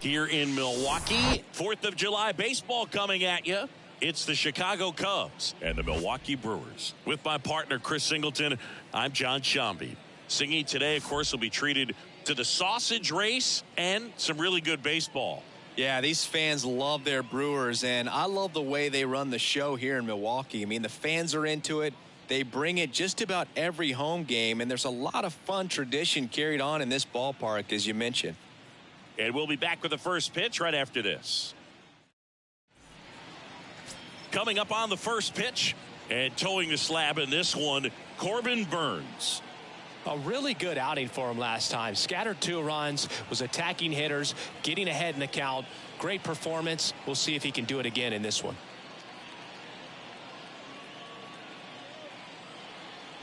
here in Milwaukee. 4th of July baseball coming at you. It's the Chicago Cubs and the Milwaukee Brewers. With my partner, Chris Singleton, I'm John Shambi. Singing today, of course, will be treated to the sausage race and some really good baseball. Yeah, these fans love their Brewers, and I love the way they run the show here in Milwaukee. I mean, the fans are into it. They bring it just about every home game, and there's a lot of fun tradition carried on in this ballpark, as you mentioned. And we'll be back with the first pitch right after this. Coming up on the first pitch and towing the slab in this one, Corbin Burnes. A really good outing for him last time. Scattered 2 runs, was attacking hitters, getting ahead in the count. Great performance. We'll see if he can do it again in this one.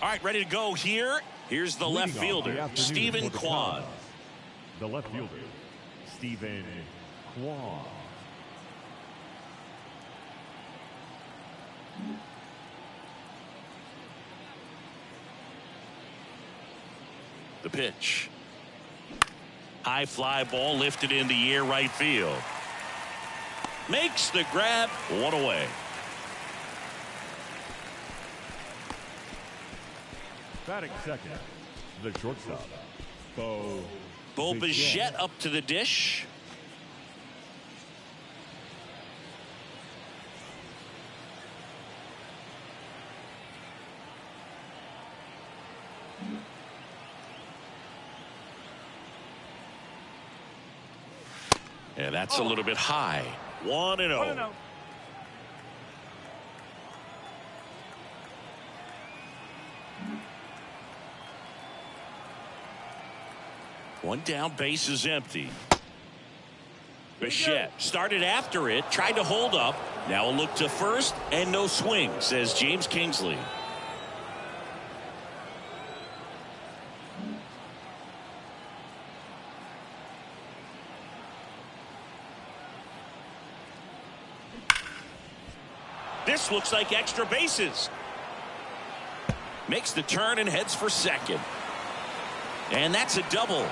All right, ready to go here. Here's the left fielder, Stephen Kwan. The left fielder, Stephen Kwan. The pitch. High fly ball lifted in the air, right field. Makes the grab, 1 away. Batting second, the shortstop, Bo Bichette up to the dish. And that's a little bit high. 1-0. One down, base is empty. Bichette started after it, tried to hold up. Now a look to first, and no swing, says James Kingsley. This looks like extra bases. Makes the turn and heads for second. And that's a double.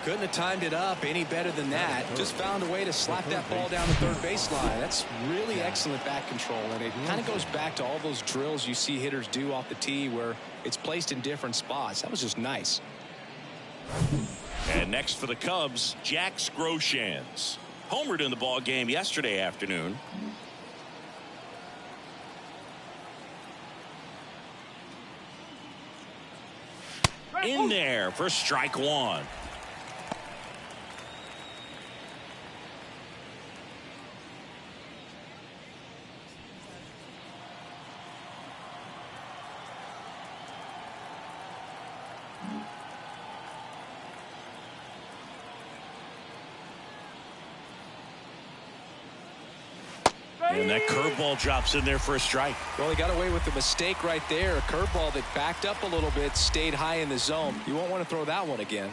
Couldn't have timed it up any better than that. Just found a way to slap that ball down the third baseline. That's really excellent bat control, and it kind of goes back to all those drills you see hitters do off the tee where it's placed in different spots. That was just nice. And next for the Cubs, Jack Groshans. Homered in the ball game yesterday afternoon. In there for strike 1. And that curveball drops in there for a strike. Well, he got away with the mistake right there. A curveball that backed up a little bit, stayed high in the zone. You won't want to throw that one again.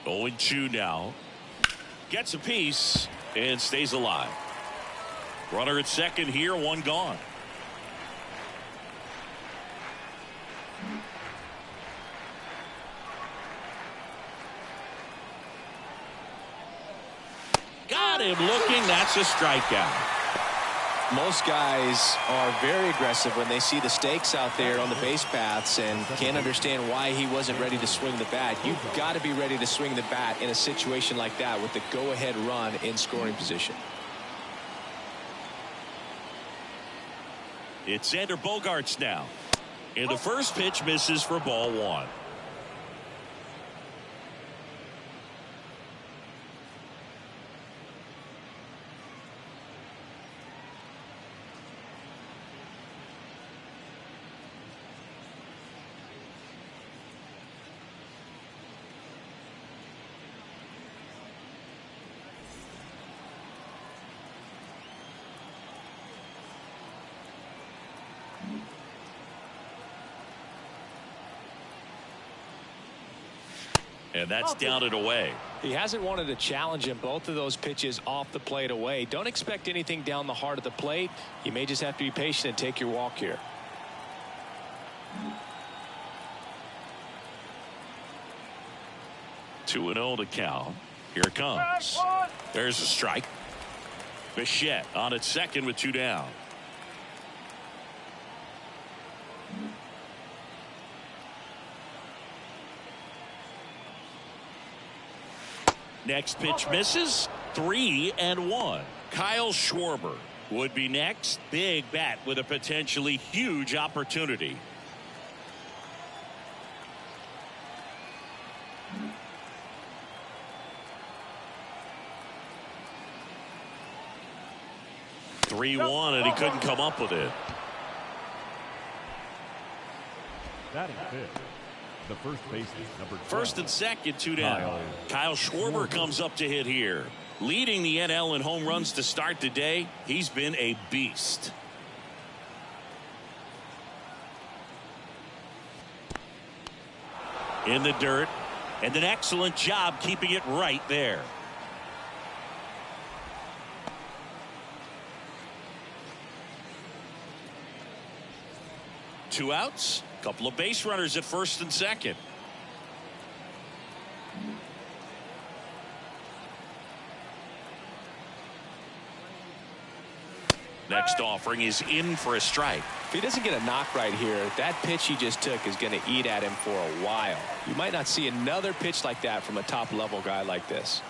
0-2 now. Gets a piece and stays alive. Runner at second here, 1 gone. Got him looking. That's a strikeout. Most guys are very aggressive when they see the stakes out there on the base paths and can't understand why he wasn't ready to swing the bat. You've got to be ready to swing the bat in a situation like that with the go-ahead run in scoring position. It's Xander Bogaerts now. And the first pitch misses for ball 1. And that's down and away. He hasn't wanted to challenge him both of those pitches off the plate away. Don't expect anything down the heart of the plate. You may just have to be patient and take your walk here. 2-0 to count. Here it comes. There's a strike. Bichette on at second with 2 down. Next pitch misses. 3-1. Kyle Schwarber would be next. Big bat with a potentially huge opportunity. (3-1) and he couldn't come up with it. Batting fifth, the first baseman, number 12. First and second, 2 down. Kyle Schwarber comes up to hit here. Leading the NL in home runs to start the day. He's been a beast. In the dirt, and an excellent job keeping it right there. Two outs, couple of base runners at first and second. Next offering is in for a strike. If he doesn't get a knock right here, that pitch he just took is going to eat at him for a while. You might not see another pitch like that from a top level guy like this.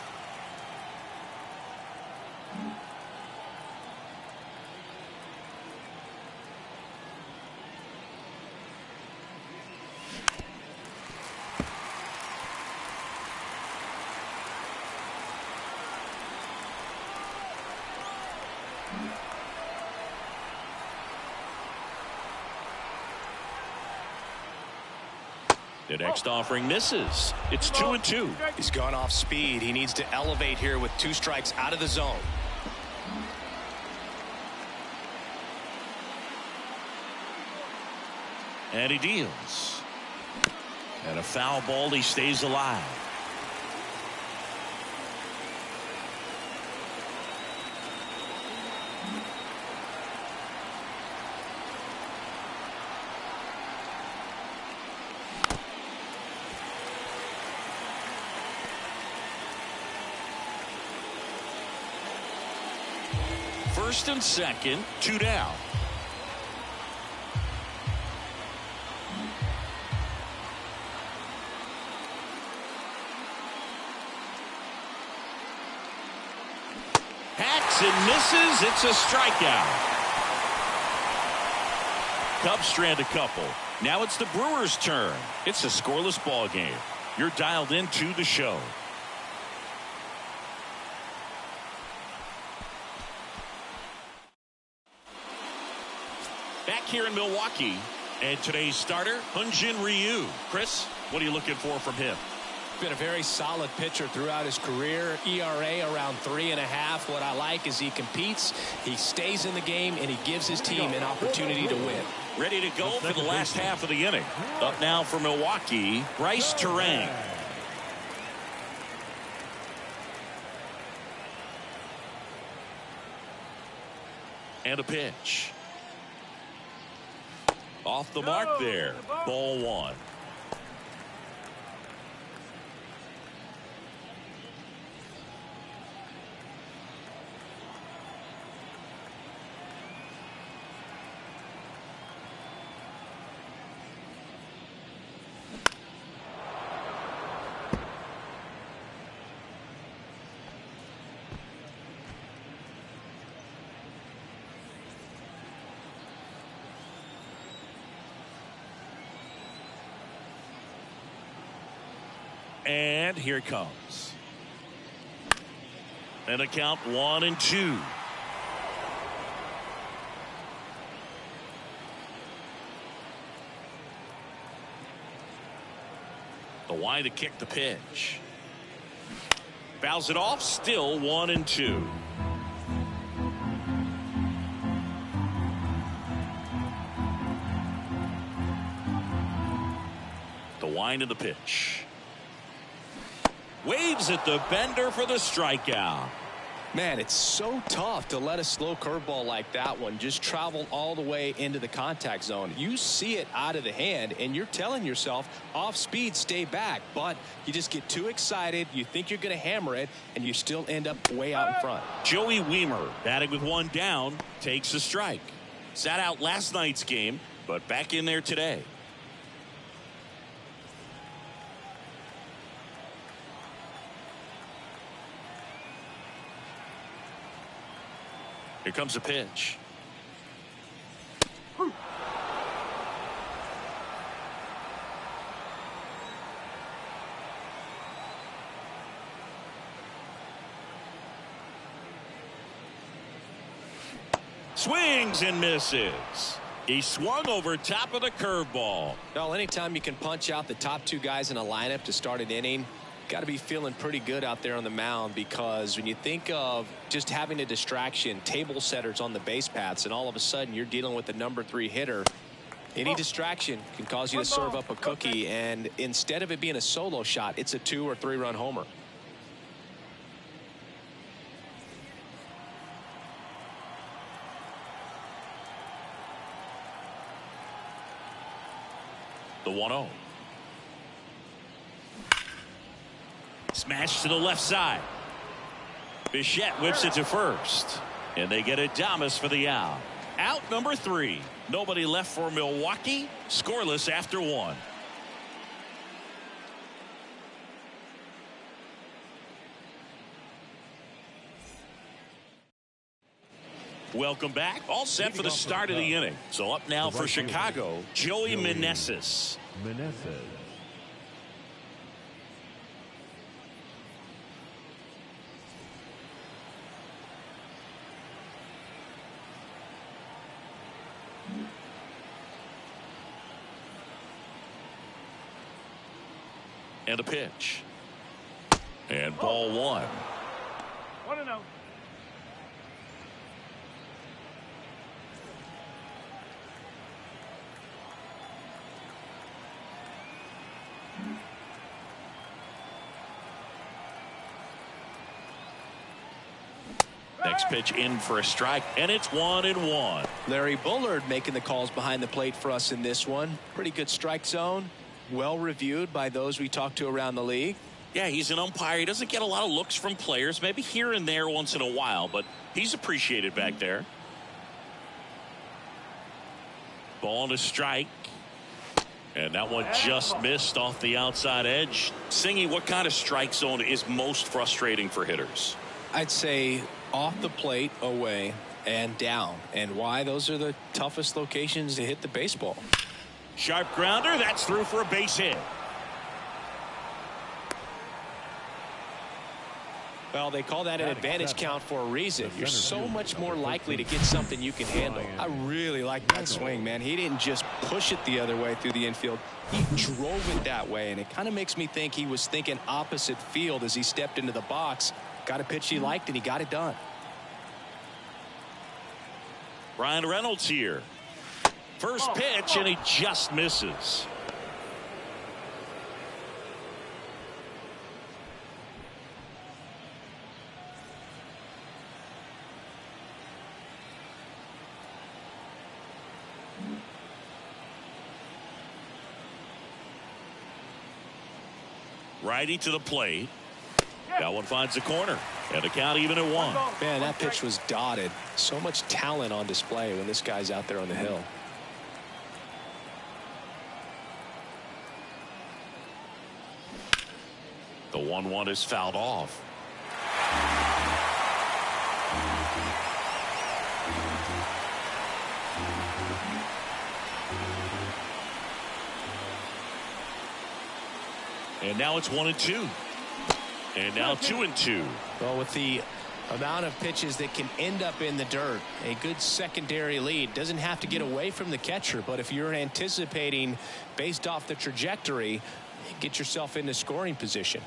The next offering misses. It's 2-2. He's gone off speed. He needs to elevate here with 2 strikes out of the zone. And he deals. And a foul ball. He stays alive. First and second, 2 down. Hacks and misses. It's a strikeout. Cubs strand a couple. Now it's the Brewers' turn. It's a scoreless ball game. You're dialed into the show. Back here in Milwaukee, and today's starter, Hyun-Jin Ryu. Chris, what are you looking for from him? Been a very solid pitcher throughout his career. ERA around 3.5. What I like is he competes, he stays in the game, and he gives his team an opportunity to win. Ready to go for the last half of the inning. Up now for Milwaukee, Bryce Terang. And a pitch. Off the mark there. Ball 1. And here it comes. And a count 1-2. The wide to kick the pitch. Fouls it off. Still 1-2. The wind of the pitch. Waves at the bender for the strikeout. Man, it's so tough to let a slow curveball like that one just travel all the way into the contact zone. You see it out of the hand, and you're telling yourself, off speed, stay back. But you just get too excited. You think you're going to hammer it, and you still end up way out in front. Joey Wiemer, batting with one down, takes a strike. Sat out last night's game, but back in there today. Here comes a pitch. Swings and misses. He swung over top of the curveball. Well, anytime you can punch out the top two guys in a lineup to start an inning, got to be feeling pretty good out there on the mound, because when you think of just having a distraction, table setters on the base paths, and all of a sudden you're dealing with the number 3 hitter, any distraction can cause you to serve up a cookie, and instead of it being a solo shot, it's a 2 or 3 run homer. The 1-0. Smash to the left side. Bichette whips it to first. And they get Adames for the out. Out number 3. Nobody left for Milwaukee. Scoreless after 1. Welcome back. All set for the start of the inning. So up now for Chicago, Joey Meneses. And a pitch. And ball 1. 1-0. Next pitch in for a strike, and it's 1-1. Larry Bullard making the calls behind the plate for us in this one. Pretty good strike zone. Well reviewed by those we talked to around the league. Yeah, he's an umpire. He doesn't get a lot of looks from players, maybe here and there once in a while, but he's appreciated back there. Ball and a strike. And that one just missed off the outside edge. Singy, what kind of strike zone is most frustrating for hitters? I'd say off the plate, away, and down. And why? Those are the toughest locations to hit the baseball. Sharp grounder. That's through for a base hit. Well, they call that an advantage count for a reason. You're so much more likely to get something you can handle. I really like that swing, man. He didn't just push it the other way through the infield. He drove it that way, and it kind of makes me think he was thinking opposite field as he stepped into the box. Got a pitch he liked, and he got it done. Ryan Reynolds here. First pitch, and he just misses. Righty to the plate. That one finds the corner. And the count even at 1. Man, that pitch was dotted. So much talent on display when this guy's out there on the hill. The 1-1 is fouled off. And now it's 1-2. And now 2-2. Well, with the amount of pitches that can end up in the dirt, a good secondary lead. Doesn't have to get away from the catcher, but if you're anticipating based off the trajectory, get yourself into scoring position.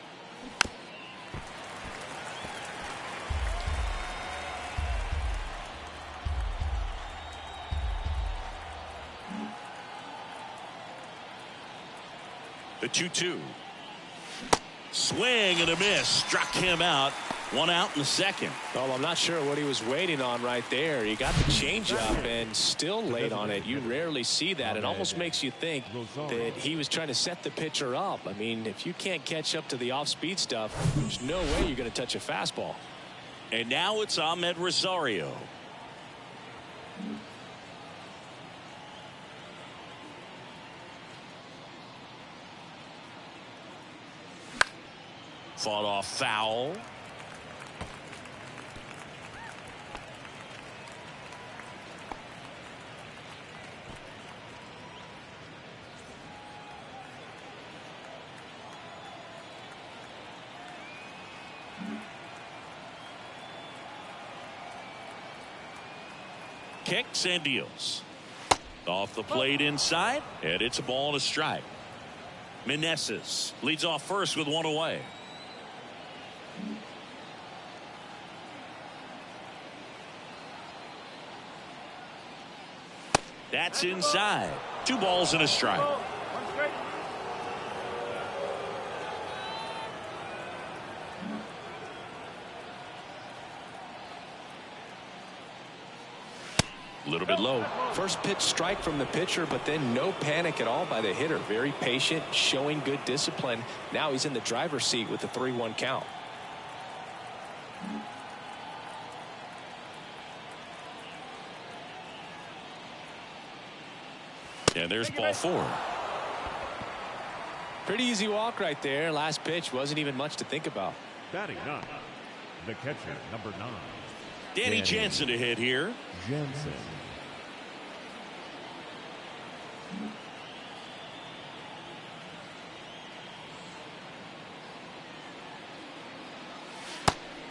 The 2-2. Swing and a miss. Struck him out. One out in the second. Well, I'm not sure what he was waiting on right there. He got the changeup and still late on it. You rarely see that. It almost makes you think that he was trying to set the pitcher up. I mean, if you can't catch up to the off-speed stuff, there's no way you're going to touch a fastball. And now it's Ahmed Rosario. Fought off foul. Kicks and deals. Off the plate inside, and it's a ball and a strike. Meneses leads off first with one away. That's inside. 2 balls and a strike. A little bit low. First pitch strike from the pitcher, but then no panic at all by the hitter. Very patient, showing good discipline. Now he's in the driver's seat with the 3-1 count. And there's ball 4. Pretty easy walk right there. Last pitch wasn't even much to think about. Batting 9, the catcher, number 9. Danny Jansen to hit here. Jansen.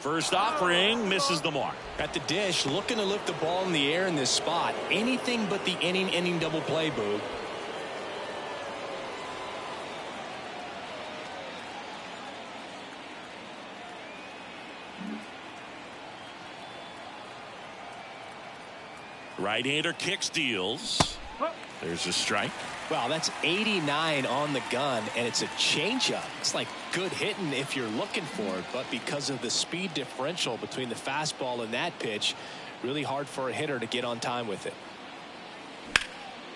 First offering misses the mark. At the dish, looking to lift the ball in the air in this spot. Anything but the inning double play, Boo. Right-hander kicks, deals. There's a strike. Wow, that's 89 on the gun, and it's a changeup. It's like good hitting if you're looking for it, but because of the speed differential between the fastball and that pitch, really hard for a hitter to get on time with it.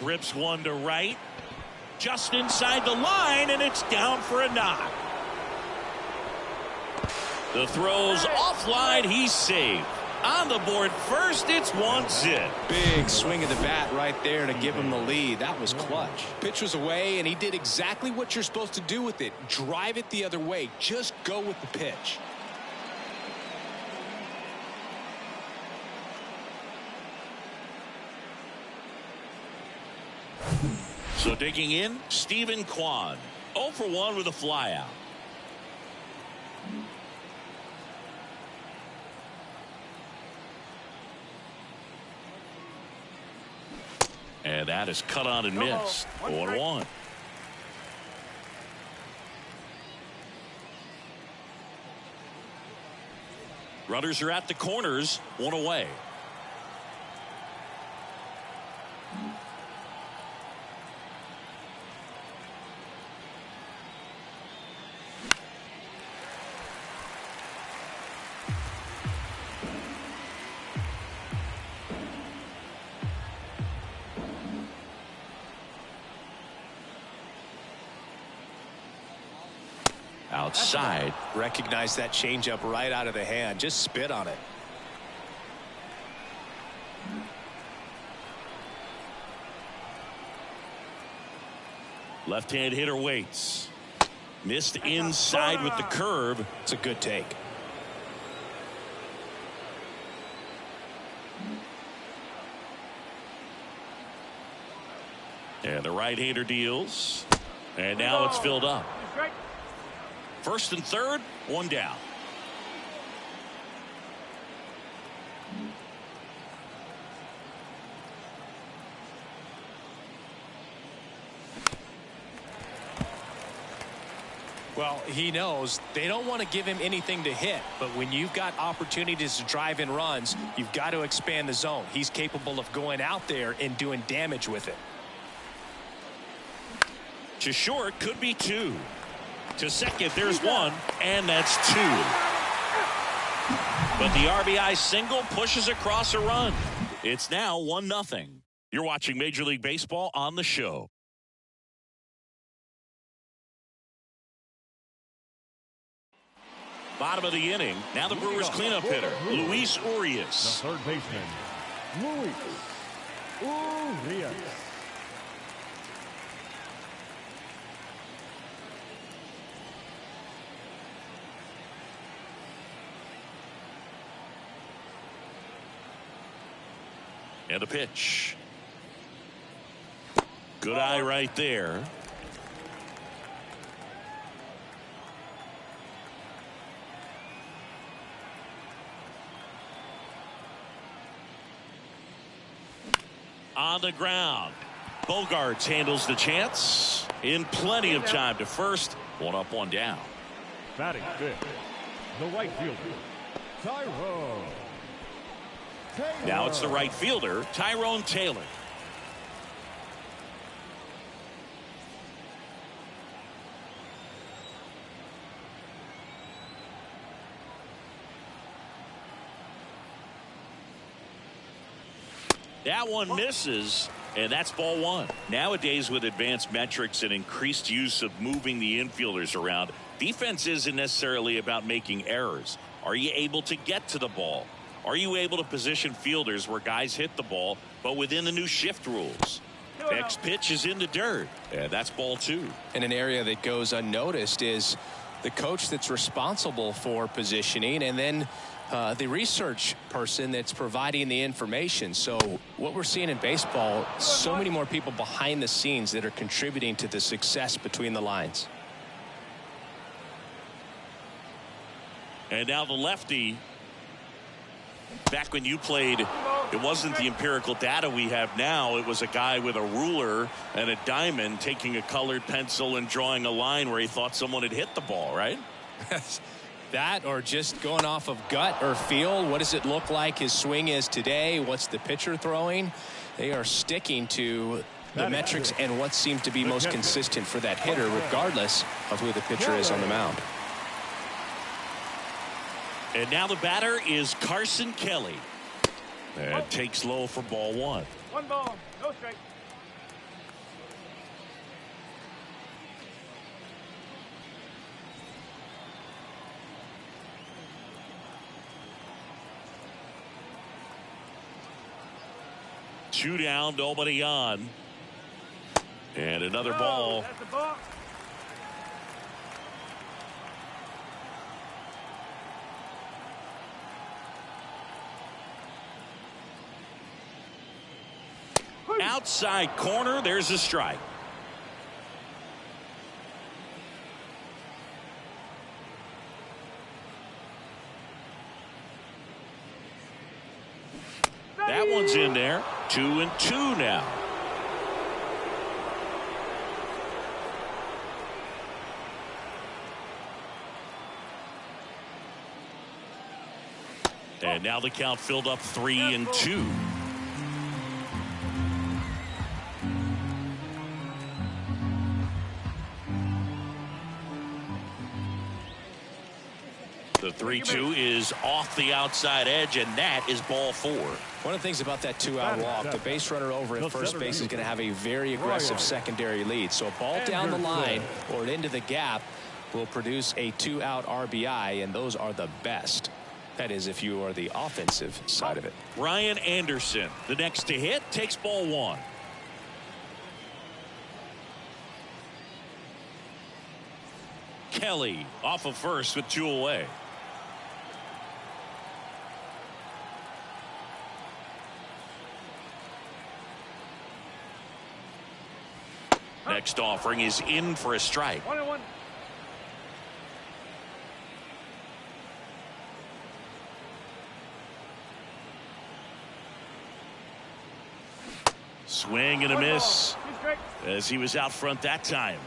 Rips one to right. Just inside the line, and it's down for a knock. The throw's offline. He's saved. On the board first, it's 1-0. Big swing of the bat right there to give him the lead. That was clutch. Pitch was away, and he did exactly what you're supposed to do with it. Drive it the other way. Just go with the pitch. So digging in, Stephen Kwan. 0 for 1 with a flyout. And that is cut on and missed. 0-1. Runners are at the corners, 1 away. Outside. Recognize that changeup right out of the hand. Just spit on it. Left-hand hitter waits. Missed inside with the curve. It's a good take. And the right-hander deals. And now it's filled up. First and third, 1 down. Well, he knows they don't want to give him anything to hit, but when you've got opportunities to drive in runs, you've got to expand the zone. He's capable of going out there and doing damage with it. To short, could be 2. To second, there's 1, and that's 2. But the RBI single pushes across a run. It's now 1-0. You're watching Major League Baseball on the show. Bottom of the inning. Now the Brewers cleanup hitter, Luis Urias. The third baseman, Luis Urias. And a pitch. Good eye right there. On the ground. Bogarts handles the chance in plenty of time to first. 1 up, 1 down. Batting fifth, the right fielder, Tyrone. Now it's the right fielder, Tyrone Taylor. That one misses, and that's ball 1. Nowadays, with advanced metrics and increased use of moving the infielders around, defense isn't necessarily about making errors. Are you able to get to the ball? Are you able to position fielders where guys hit the ball, but within the new shift rules? Next pitch is in the dirt, and that's ball 2. And an area that goes unnoticed is the coach that's responsible for positioning, and then the research person that's providing the information. So what we're seeing in baseball, so many more people behind the scenes that are contributing to the success between the lines. And now the lefty. Back when you played, it wasn't the empirical data we have now. It was a guy with a ruler and a diamond taking a colored pencil and drawing a line where he thought someone had hit the ball, right? That, or just going off of gut or feel. What does it look like his swing is today? What's the pitcher throwing? They are sticking to the metrics and what seems to be most consistent for that hitter, regardless of who the pitcher is on the mound. And now the batter is Carson Kelly. And takes low for ball 1. 1 ball, no strike. Two down, nobody on. And another ball. That's the ball. Outside corner, there's a strike. That one's in there. 2-2 now. And now the count filled up 3-2. The 3-2 is off the outside edge, and that is ball 4. One of the things about that 2-out walk, the base runner over at first base is going to have a very aggressive secondary lead. So a ball down the line or into the gap will produce a 2-out RBI, and those are the best. That is, if you are the offensive side of it. Ryan Anderson, the next to hit, takes ball 1. Kelly off of first with 2 away. Next offering is in for a strike. 1-1. Swing and a miss as he was out front that time.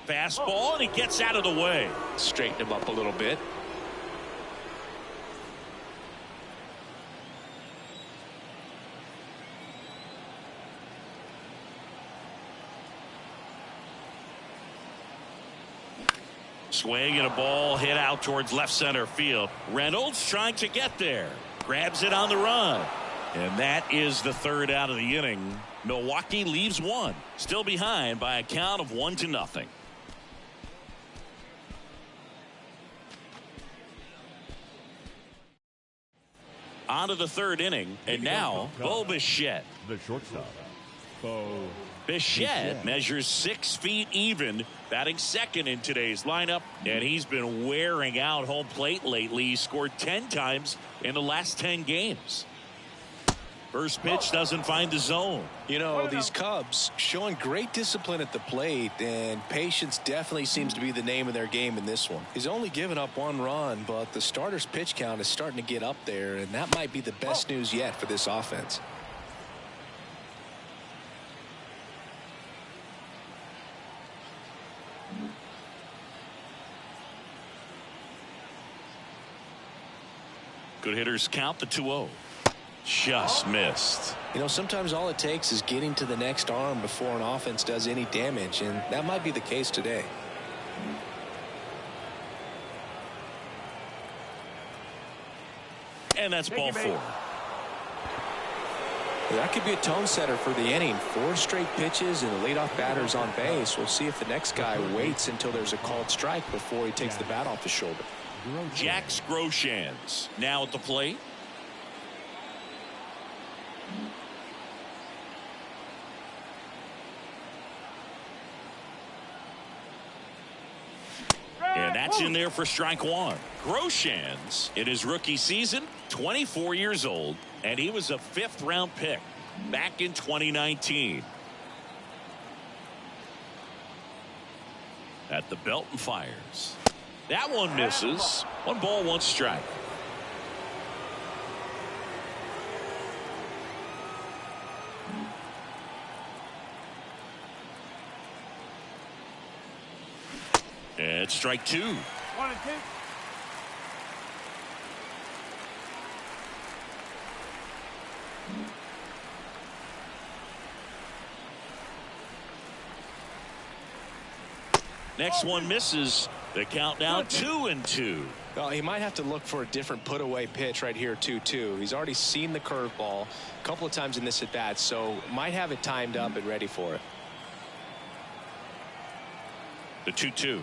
Fastball, and he gets out of the way. Straighten him up a little bit. Swing and a ball hit out towards left center field. Reynolds trying to get there. Grabs it on the run. And that is the third out of the inning. Milwaukee leaves one. Still behind by a count of 1-0. On to the third inning. And now, Bo Bichette. The shortstop, Bo Bichette measures 6 feet even, batting second in today's lineup, and he's been wearing out home plate lately. He scored 10 times in the last 10 games. First pitch doesn't find the zone. You know, these Cubs showing great discipline at the plate, and patience definitely seems to be the name of their game in this one. He's only given up 1 run, but the starter's pitch count is starting to get up there, and that might be the best news yet for this offense. Good hitters count the 2-0. Just missed. You know, sometimes all it takes is getting to the next arm before an offense does any damage, and that might be the case today. And that's ball 4. That could be a tone setter for the inning. 4 straight pitches and the leadoff batter's on base. We'll see if the next guy waits until there's a called strike before he takes the bat off his shoulder. Jax Groshans now at the plate. And that's in there for strike 1. Groshans, in his rookie season, 24 years old, and he was a 5th-round pick back in 2019. At the belt and fires. That one misses. 1 ball, 1 strike. And strike 2. 1-2. Next one misses. The count now 2-2. Well, he might have to look for a different put-away pitch right here, 2-2. He's already seen the curveball a couple of times in this at-bat, so might have it timed up and ready for it. The 2-2.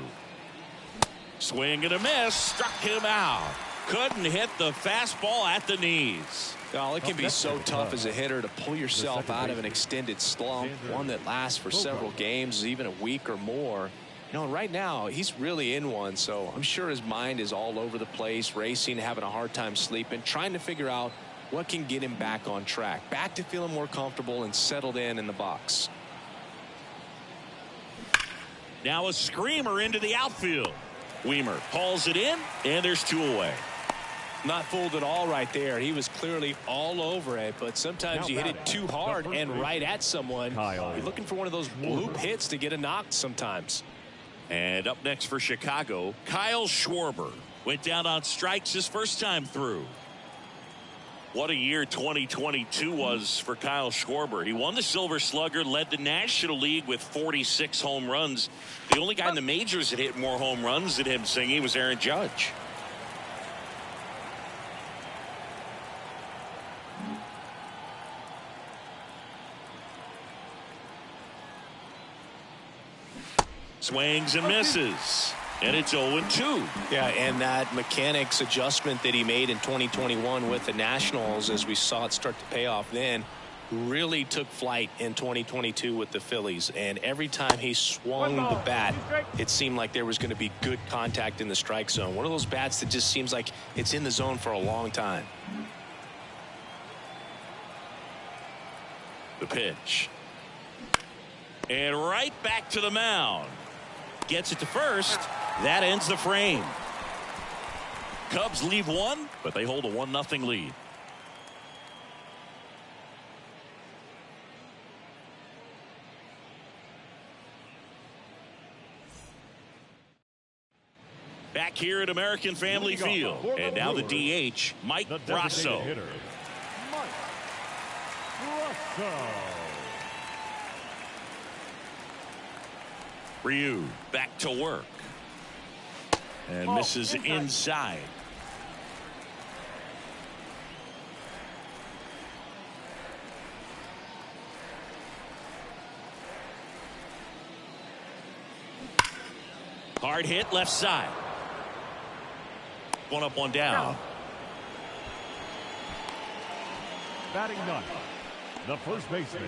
Swing and a miss. Struck him out. Couldn't hit the fastball at the knees. Well, it can be so tough as a hitter to pull yourself out of an extended slump, one that lasts for several games, even a week or more. You know, right now, he's really in one, so I'm sure his mind is all over the place, racing, having a hard time sleeping, trying to figure out what can get him back on track, back to feeling more comfortable and settled in the box. Now a screamer into the outfield. Weimer hauls it in, and there's 2 away. Not fooled at all right there. He was clearly all over it, but sometimes you hit it too hard and right at someone. You're looking for one of those bloop hits to get a knock sometimes. And up next for Chicago, Kyle Schwarber went down on strikes his first time through. What a year 2022 was for Kyle Schwarber. He won the Silver Slugger, led the National League with 46 home runs. The only guy in the majors that hit more home runs than him, Singy, was Aaron Judge. Swings and misses. And it's 0-2. Yeah, and that mechanics adjustment that he made in 2021 with the Nationals, as we saw it start to pay off then, really took flight in 2022 with the Phillies. And every time he swung the bat, it seemed like there was going to be good contact in the strike zone. One of those bats that just seems like it's in the zone for a long time. The pitch. And right back to the mound. Gets it to first. That ends the frame. Cubs leave one, but they hold a 1-0 lead. Back here at American Family Field. And now the DH, Mike Brasso. Ryu back to work. And misses inside. Hard hit left side. One up, one down. Batting ninth, the first baseman,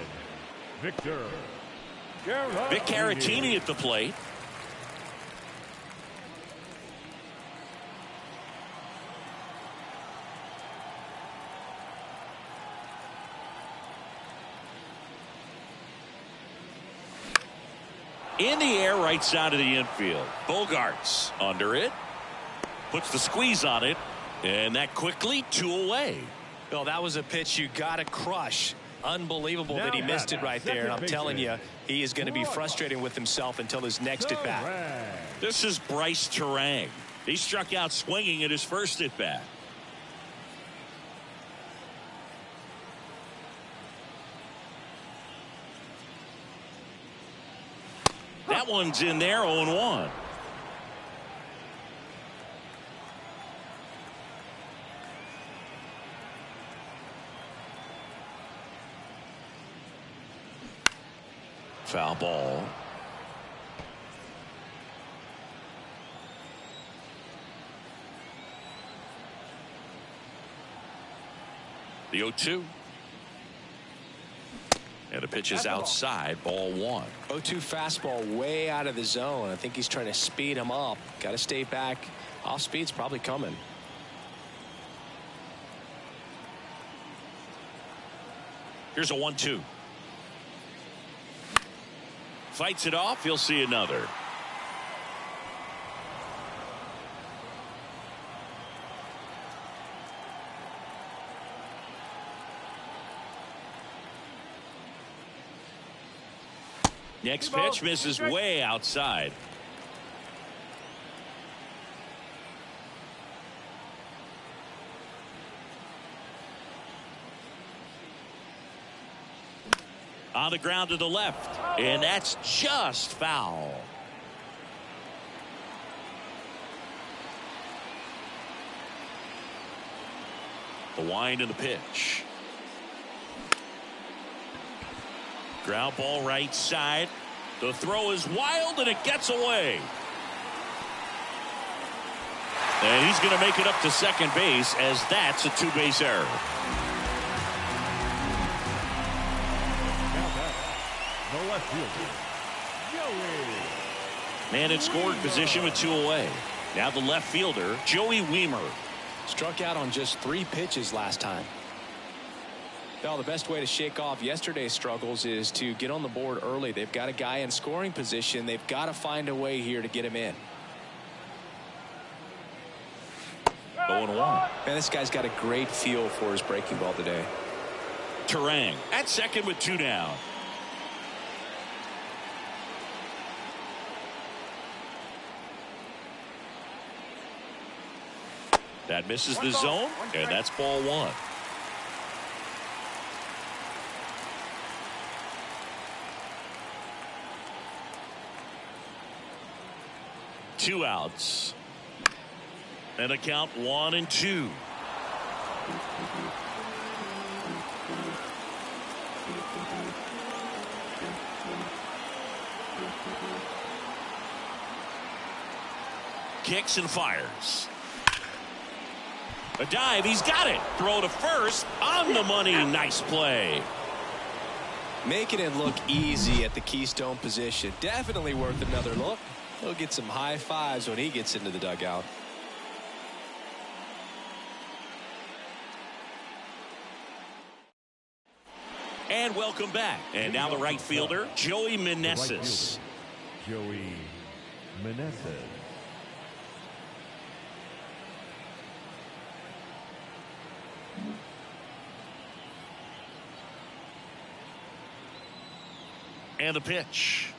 Vic Caratini at the plate. In the air, right side of the infield. Bogarts under it. Puts the squeeze on it. And that quickly 2 away. Well, that was a pitch you got to crush. Unbelievable that he missed it right there. And I'm telling you, he is going to be frustrated with himself until his next at bat. This is Bryce Terang. He struck out swinging at his first at bat. That one's in there, 0-1. Foul ball. The 0-2. And the pitch is outside, ball 1. 0-2 fastball way out of the zone. I think he's trying to speed him up. Got to stay back. Off speed's probably coming. Here's a 1-2. Fights it off. He'll see another. Next pitch misses way outside. On the ground to the left, and that's just foul. The wind and the pitch. Ground ball right side. The throw is wild and it gets away. And he's going to make it up to second base as that's a 2-base error. The left fielder, Joey. Man in scoring position with 2 away. Now the left fielder, Joey Wiemer. Struck out on just 3 pitches last time. Well, the best way to shake off yesterday's struggles is to get on the board early. They've got a guy in scoring position. They've got to find a way here to get him in. 0-1. Man, this guy's got a great feel for his breaking ball today. Terang at second with 2 down. That misses the zone, and that's ball 1. Two outs. And a count 1-2. Kicks and fires. A dive. He's got it. Throw to first. On the money. Nice play. Making it look easy at the keystone position. Definitely worth another look. He'll get some high fives when he gets into the dugout. And welcome back. And now the right fielder, Joey Meneses. Joey Meneses. And the pitch.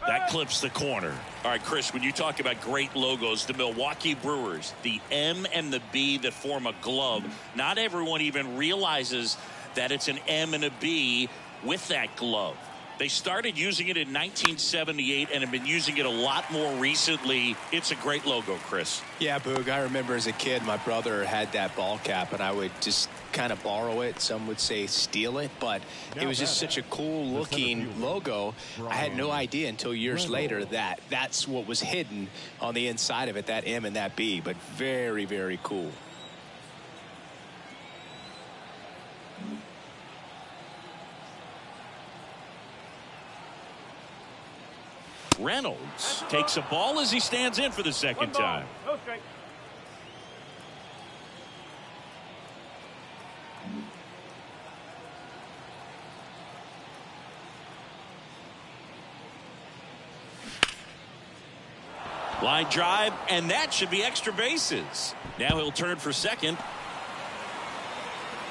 That clips the corner. All right, Chris, when you talk about great logos, the Milwaukee Brewers, the M and the B that form a glove, not everyone even realizes that it's an M and a B with that glove. They started using it in 1978 and have been using it a lot more recently. It's a great logo, Chris. Yeah, Boog, I remember as a kid, my brother had that ball cap, and I would just kind of borrow it. Some would say steal it, but it was just such a cool-looking logo. I had no idea until years later that that's what was hidden on the inside of it, that M and that B, but very, very cool. Reynolds takes a ball as he stands in for the second time. Go straight. Line drive, and that should be extra bases. Now he'll turn for second.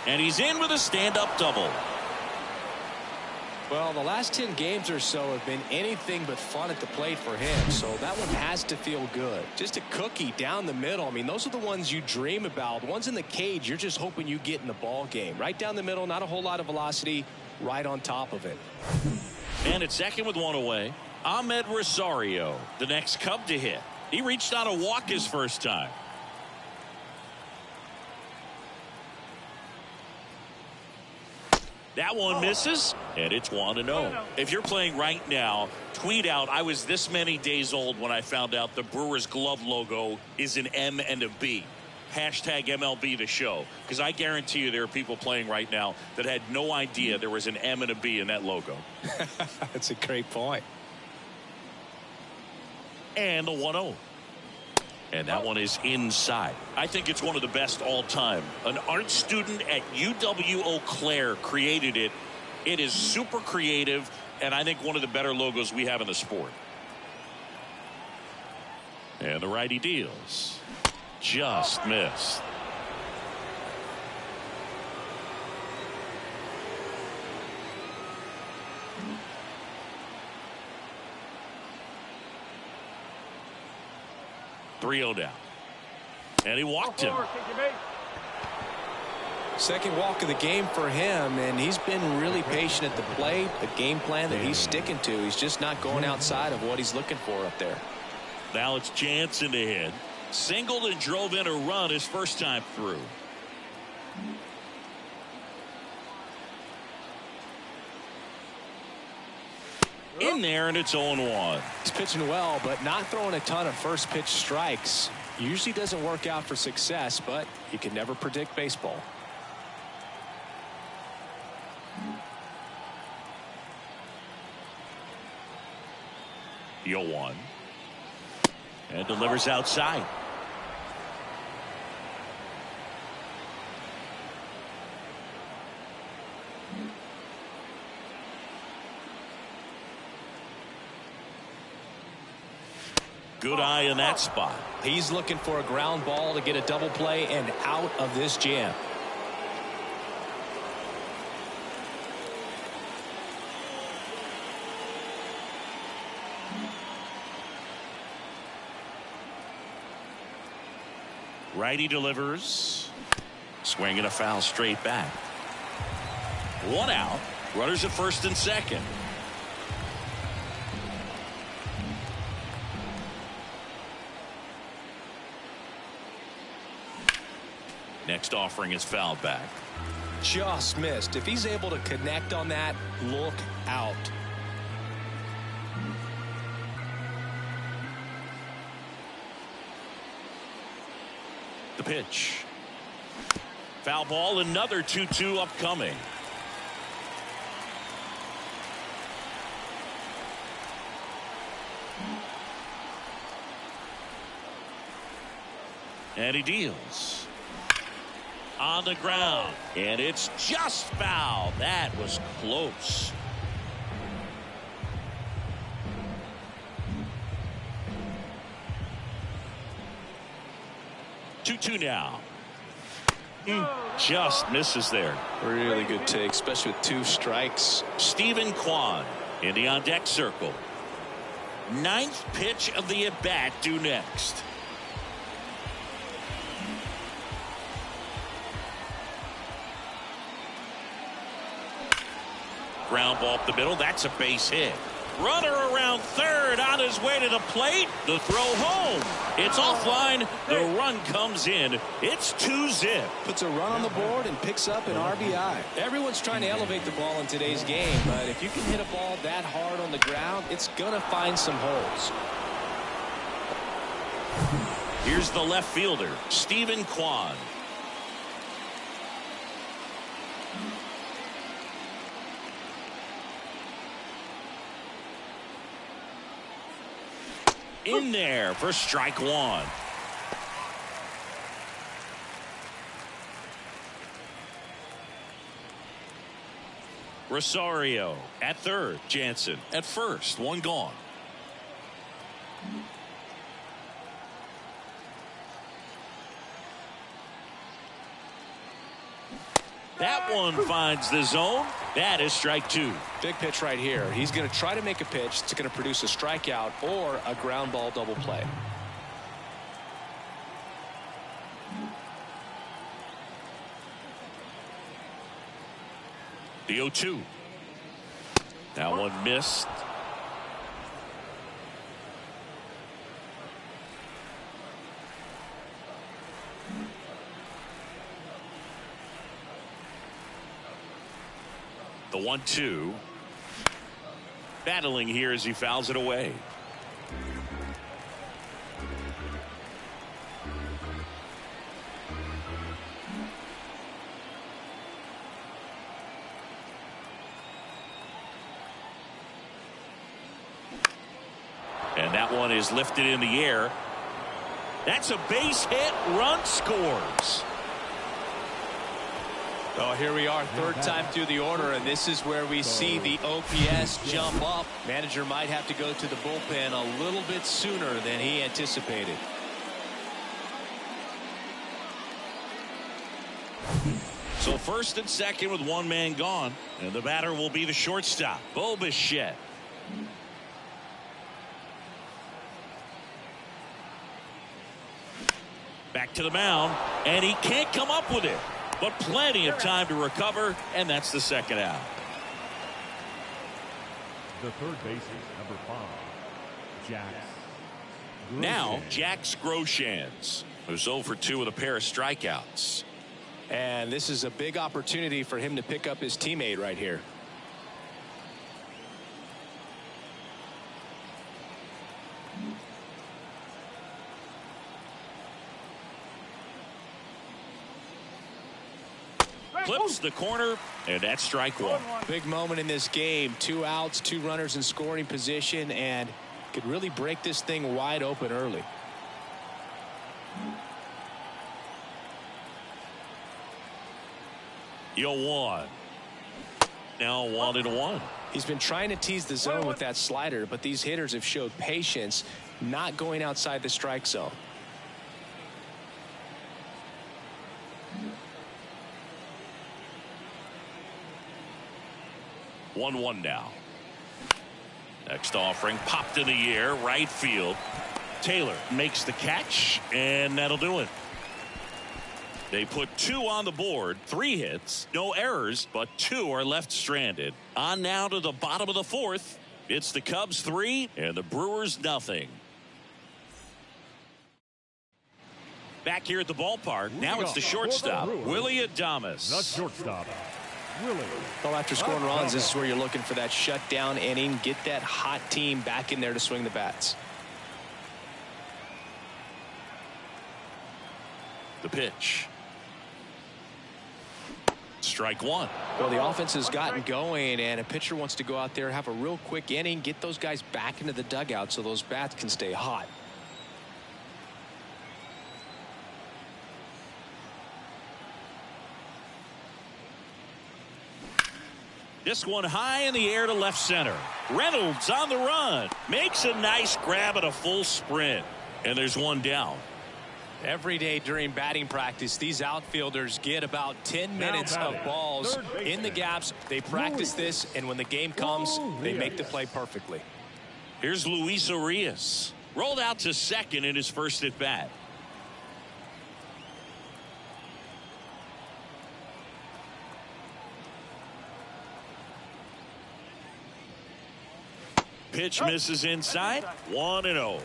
And he's in with a stand-up double. Well, the last 10 games or so have been anything but fun at the plate for him, so that one has to feel good. Just a cookie down the middle. I mean, those are the ones you dream about. The ones in the cage, you're just hoping you get in the ball game. Right down the middle, not a whole lot of velocity, right on top of it. And at second with one away, Ahmed Rosario, the next Cub to hit. He reached on a walk his first time. That one misses, and it's 1-0. If you're playing right now, tweet out, I was this many days old when I found out the Brewers glove logo is an M and a B. Hashtag MLB the show. Because I guarantee you there are people playing right now that had no idea there was an M and a B in that logo. That's a great point. And the 1-0. And that one is inside. I think it's one of the best all time. An art student at UW-Eau Claire created it. It is super creative, and I think one of the better logos we have in the sport. And the righty deals. Just missed. .3-0 down. And he walked him. Second walk of the game for him, and he's been really patient at the plate. A game plan that he's sticking to. He's just not going outside of what he's looking for up there. Now it's Jansen to hit. Singled and drove in a run his first time through. In there, and it's 0-1. He's pitching well, but not throwing a ton of first pitch strikes. Usually doesn't work out for success, but you can never predict baseball. The 0-1. And delivers outside. Good eye in that spot. He's looking for a ground ball to get a double play and out of this jam. Righty delivers. Swing and a foul straight back. One out. Runners at first and second. Next offering is fouled back. Just missed. If he's able to connect on that, look out. The pitch. Foul ball, another 2-2 upcoming. And he deals. On the ground, and it's just foul. That was close. Two now. Just misses there. Really good take, especially with 2 strikes. Stephen Kwan in the on deck circle. 9th pitch of the at bat due next. Ground ball up the middle. That's a base hit. Runner around third on his way to the plate. The throw home. It's offline. The run comes in. It's 2-zip. Puts a run on the board and picks up an RBI. Everyone's trying to elevate the ball in today's game, but if you can hit a ball that hard on the ground, it's going to find some holes. Here's the left fielder, Stephen Kwan. In there for strike one. Rosario at third. Jansen at first. One gone. That one finds the zone. That is strike two. Big pitch right here. He's going to try to make a pitch that's going to produce a strikeout or a ground ball double play. The 0-2. That one missed. The 1-2. Battling here as he fouls it away. And that one is lifted in the air. That's a base hit. Run scores. Oh, here we are, third time through the order, and this is where we see the OPS jump up. Manager might have to go to the bullpen a little bit sooner than he anticipated. So first and second with one man gone, and the batter will be the shortstop, Bo Bichette. Back to the mound, and he can't come up with it. But plenty of time to recover, and that's the second out. The third baseman, number 5, Jax. Now, Jax Groshans, who's 0 for 2 with a pair of strikeouts. And this is a big opportunity for him to pick up his teammate right here. Clips the corner, and that's strike one. Big moment in this game. 2 outs, 2 runners in scoring position, and could really break this thing wide open early. Yo, 1. Now 1-1. He's been trying to tease the zone with that slider, but these hitters have showed patience, not going outside the strike zone. One now. Next offering popped in the air, right field. Taylor makes the catch, and that'll do it. They put 2 on the board, 3 hits, no errors, but 2 are left stranded. On now to the bottom of the 4th. It's the Cubs 3 and the Brewers nothing. Back here at the ballpark, now it's the shortstop, Willie Adames. The shortstop, Willie. Well, after scoring runs, this is where you're looking for that shutdown inning. Get that hot team back in there to swing the bats. The pitch. Strike one. Well, the offense has gotten going, and a pitcher wants to go out there, have a real quick inning, get those guys back into the dugout so those bats can stay hot. This one high in the air to left center. Reynolds on the run. Makes a nice grab at a full sprint. And there's one down. Every day during batting practice, these outfielders get about 10 minutes of balls in the gaps. They practice this, and when the game comes, they make the play perfectly. Here's Luis Urias. Rolled out to second in his first at bat. pitch misses inside. 1-0.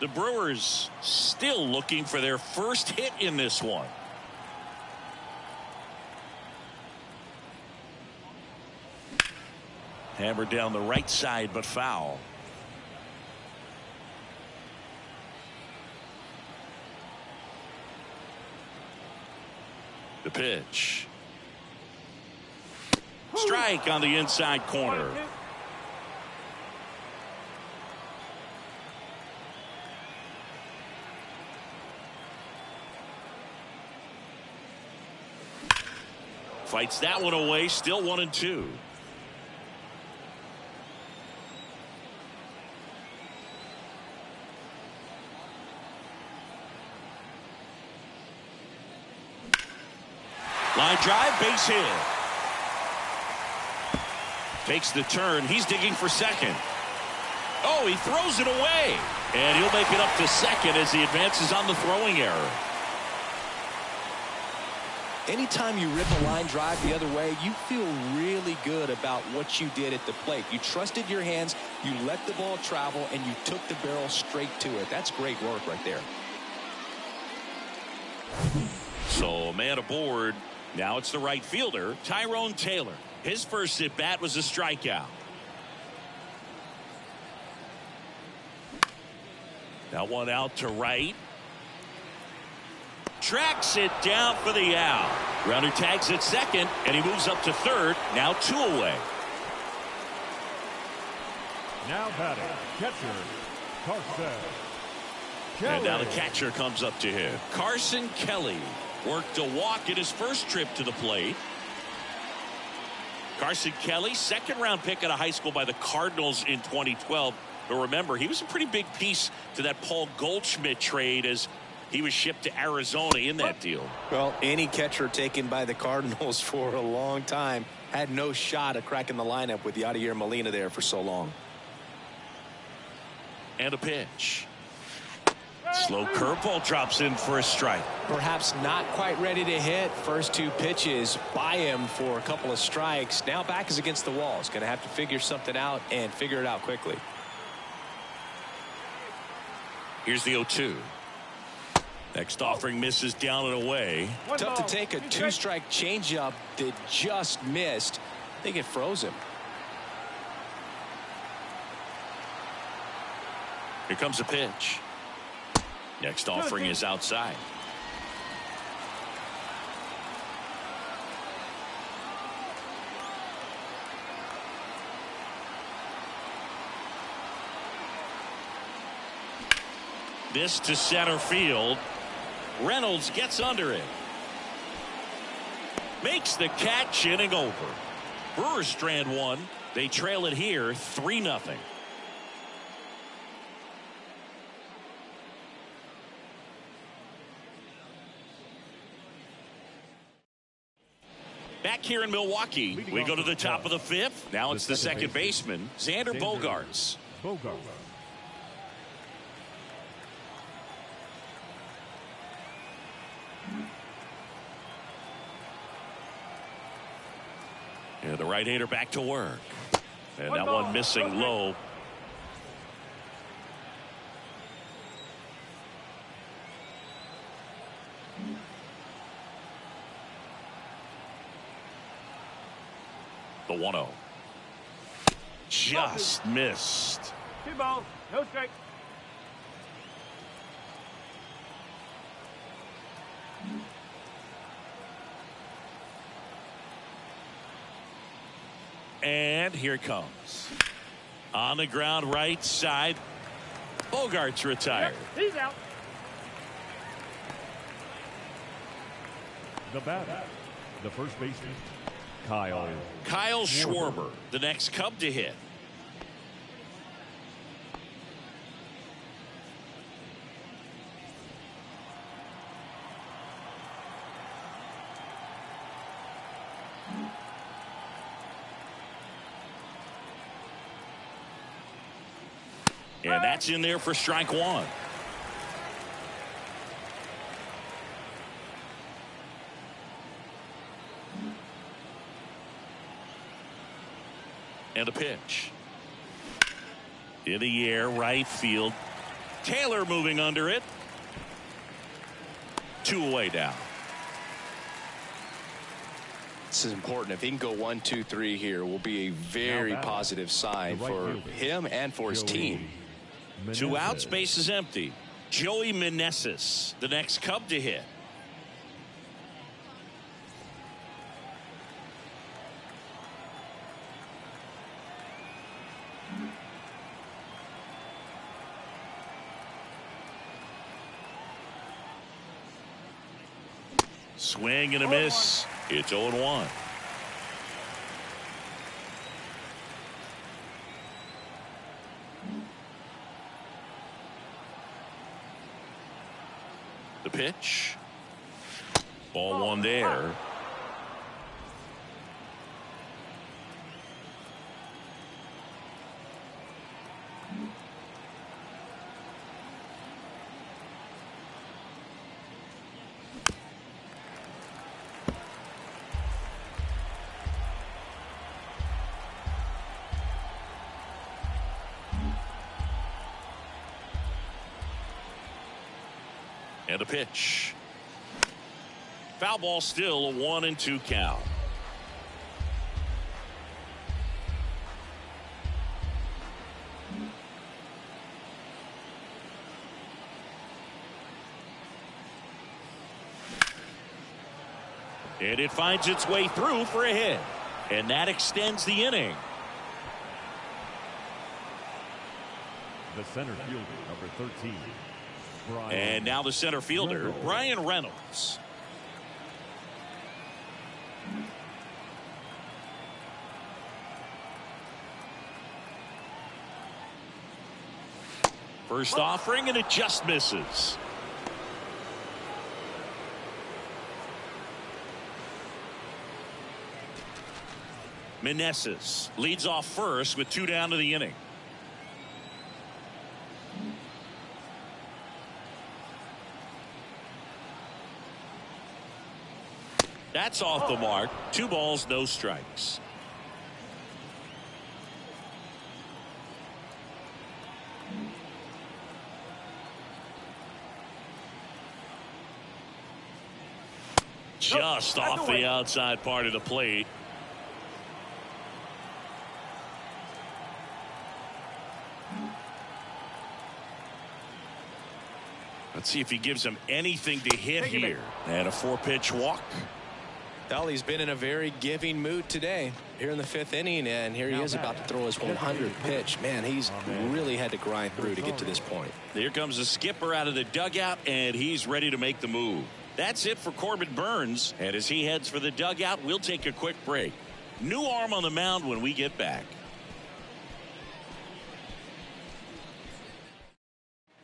The Brewers still looking for their first hit in this one. Hammered down the right side, but foul. The pitch. Strike on the inside corner. Fights that one away. Still 1-2. Line drive, base hit. Takes the turn. He's digging for second. Oh, he throws it away. And he'll make it up to second as he advances on the throwing error. Anytime you rip a line drive the other way, you feel really good about what you did at the plate. You trusted your hands, you let the ball travel, and you took the barrel straight to it. That's great work right there. So, man aboard. Now it's the right fielder, Tyrone Taylor. His first at bat was a strikeout. Now one out to right. Tracks it down for the out. Grounder tags at second, and he moves up to third. Now 2 away. Now batting, catcher, Carson Kelly. And now the catcher comes up to him. Carson Kelly worked a walk in his first trip to the plate. Carson Kelly, second-round pick out of high school by the Cardinals in 2012. But remember, he was a pretty big piece to that Paul Goldschmidt trade as he was shipped to Arizona in that deal. Well, any catcher taken by the Cardinals for a long time had no shot at cracking the lineup with Yadier Molina there for so long. And a pitch. Slow curveball drops in for a strike. Perhaps not quite ready to hit. First 2 pitches by him for a couple of strikes. Now back is against the wall. He's going to have to figure something out and figure it out quickly. Here's the 0-2. Next offering misses down and away. Tough to take a 2-strike changeup that just missed. I think it froze him. Here comes a pitch. Next offering is outside. This to center field. Reynolds gets under it. Makes the catch, inning over. Brewers strand 1. They trail it here 3-0. Back here in Milwaukee, we go to the top of the 5th. Now it's the second baseman, Xander Bogaerts. And the right-hander back to work. And that one missing low. The 1-0. Just missed. 2 balls, no strike. And here it comes. On the ground, right side. Bogaerts retired. He's out. The batter, the first baseman, Kyle Schwarber, the next Cub to hit. And that's in there for strike 1. And a pitch. In the air, right field. Taylor moving under it. 2 away now. This is important. If he can go 1, 2, 3 here, will be a very positive sign for him and for his team. 2 outs, base is empty. Joey Meneses, the next Cub to hit. Swing and a miss. It's 0-1. The pitch. Ball 1 there. And a pitch. Foul ball, still a 1-2 count. And it finds its way through for a hit. And that extends the inning. The center fielder, number 13. And now the center fielder, Brian Reynolds. First offering, and it just misses. Meneses leads off first with 2 down to the inning. That's off the mark. 2 balls, no strikes. Just off the outside part of the plate. Let's see if he gives him anything to hit here. And a 4-pitch walk. Well, he's been in a very giving mood today here in the 5th inning, and here he is about to throw his 100th pitch. Man, he's really had to grind through to get to this point. Here comes the skipper out of the dugout, and he's ready to make the move. That's it for Corbin Burnes, and as he heads for the dugout, we'll take a quick break. New arm on the mound when we get back.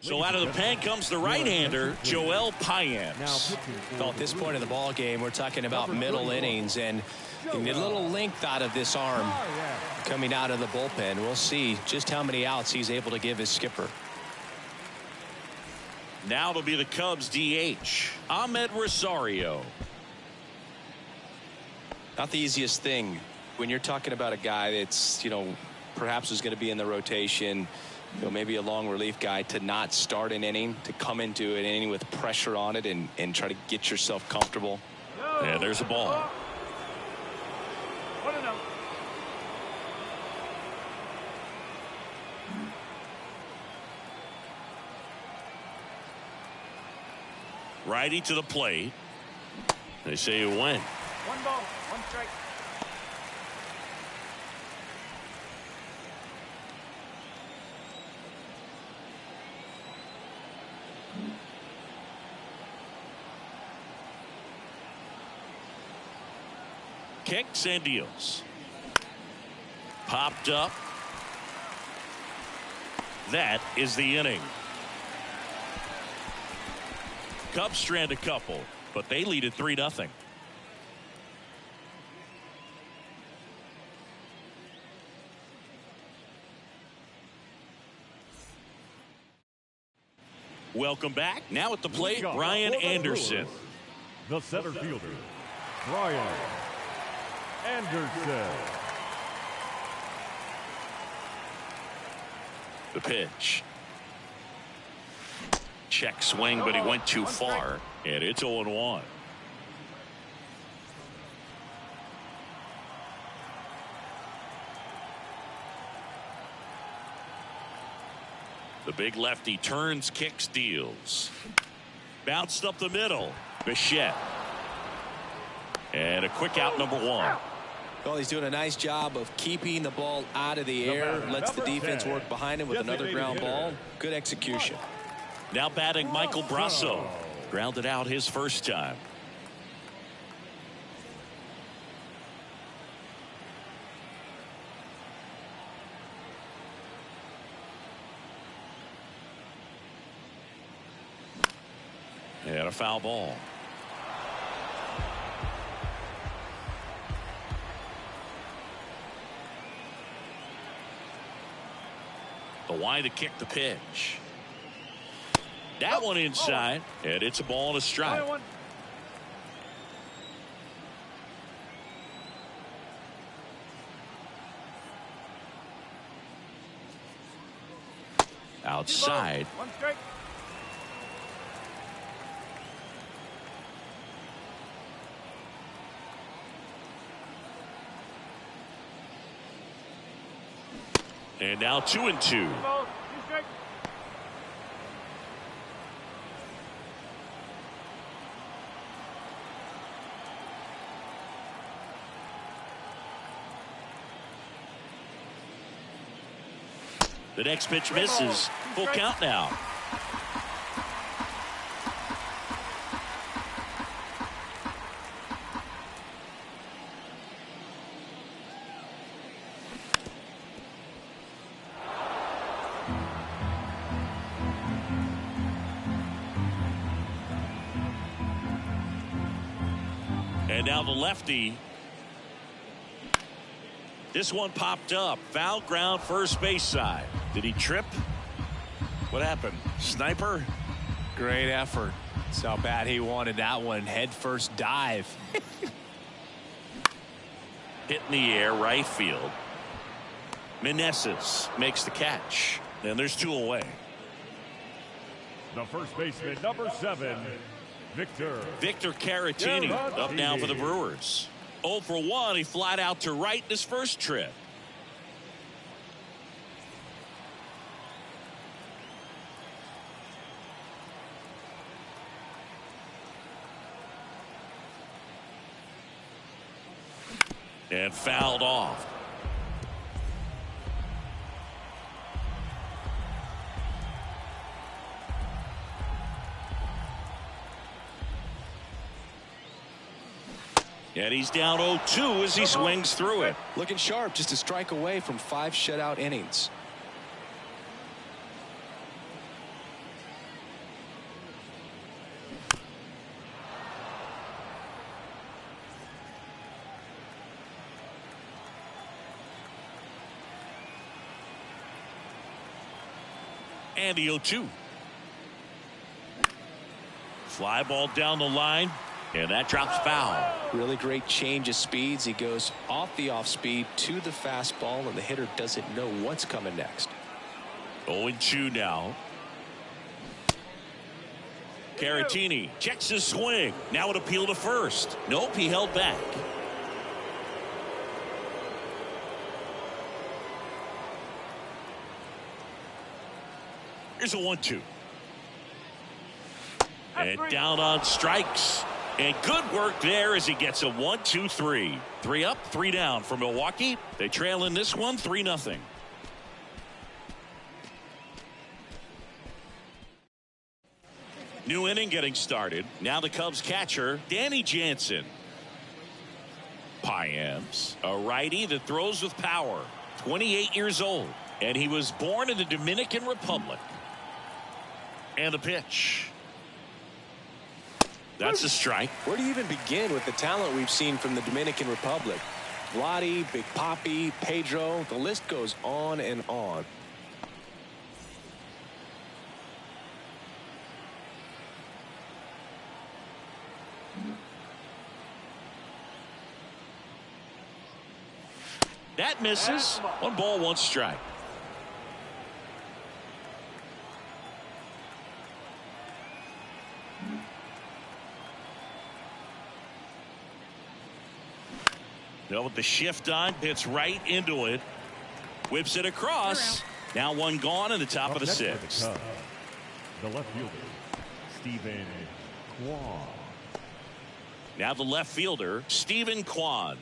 So out of the pen comes the right-hander, Joel Payamps. Well, at this point in the ball game, we're talking about middle innings, and you need a little length out of this arm coming out of the bullpen. We'll see just how many outs he's able to give his skipper. Now it'll be the Cubs DH, Ahmed Rosario. Not the easiest thing when you're talking about a guy that's, perhaps is going to be in the rotation, maybe a long relief guy, to not start an inning, to come into an inning with pressure on it and try to get yourself comfortable. And there's a ball. Righty to the plate. They say you win. 1 ball, 1 strike. Kicks and deals. Popped up. That is the inning. Cubs strand a couple, but they lead at 3-0. Welcome back. Now at the plate, Brian Anderson. The center fielder, Brian Anderson. The pitch. Check swing, but he went too far. And it's 0-1. The big lefty turns, kicks, deals. Bounced up the middle. Bichette. And a quick out, number 1. Well, he's doing a nice job of keeping the ball out of the air. Lets the defense 10. work behind him with another ground ball. Good execution. Now batting Michael Brasso. Grounded out his first time. And a foul ball. The wide to kick, the pitch. That one inside, and it's a ball and a strike. Outside. 1 strike. And now 2-2. Ball, 2 strike. The next pitch misses. Full count now. And now the lefty. This one popped up. Foul ground, first base side. Did he trip? What happened? Sniper? Great effort. That's how bad he wanted that one. Head first dive. Hit in the air, right field. Meneses makes the catch. And there's 2 away. The first baseman, number 7, Victor Caratini up now for the Brewers. 0 for 1. He flied out to right in his first trip. And fouled off. And he's down 0-2 as he swings through it. Looking sharp, just a strike away from 5 shutout innings. And the 0-2. Fly ball down the line. And that drops foul. Really great change of speeds. He goes off the off speed to the fastball, and the hitter doesn't know what's coming next. 0-2 now. Caratini checks his swing. Now an appeal to first. Nope, he held back. Here's a 1-2. And down on strikes. And good work there as he gets a 1-2-3. 3 up, 3 down for Milwaukee. They trail in this one 3-0. New inning getting started. Now the Cubs catcher, Danny Jansen. Payems, a righty that throws with power. 28 years old. And he was born in the Dominican Republic. And the pitch. That's a strike. Where do you even begin with the talent we've seen from the Dominican Republic? Vladdy, Big Papi, Pedro, the list goes on and on. That misses. 1 ball, 1 strike. Well, with the shift on, hits right into it. Whips it across. Now one gone in the top of the sixth. The left fielder, Stephen Kwan. Now the left fielder, Stephen Kwan.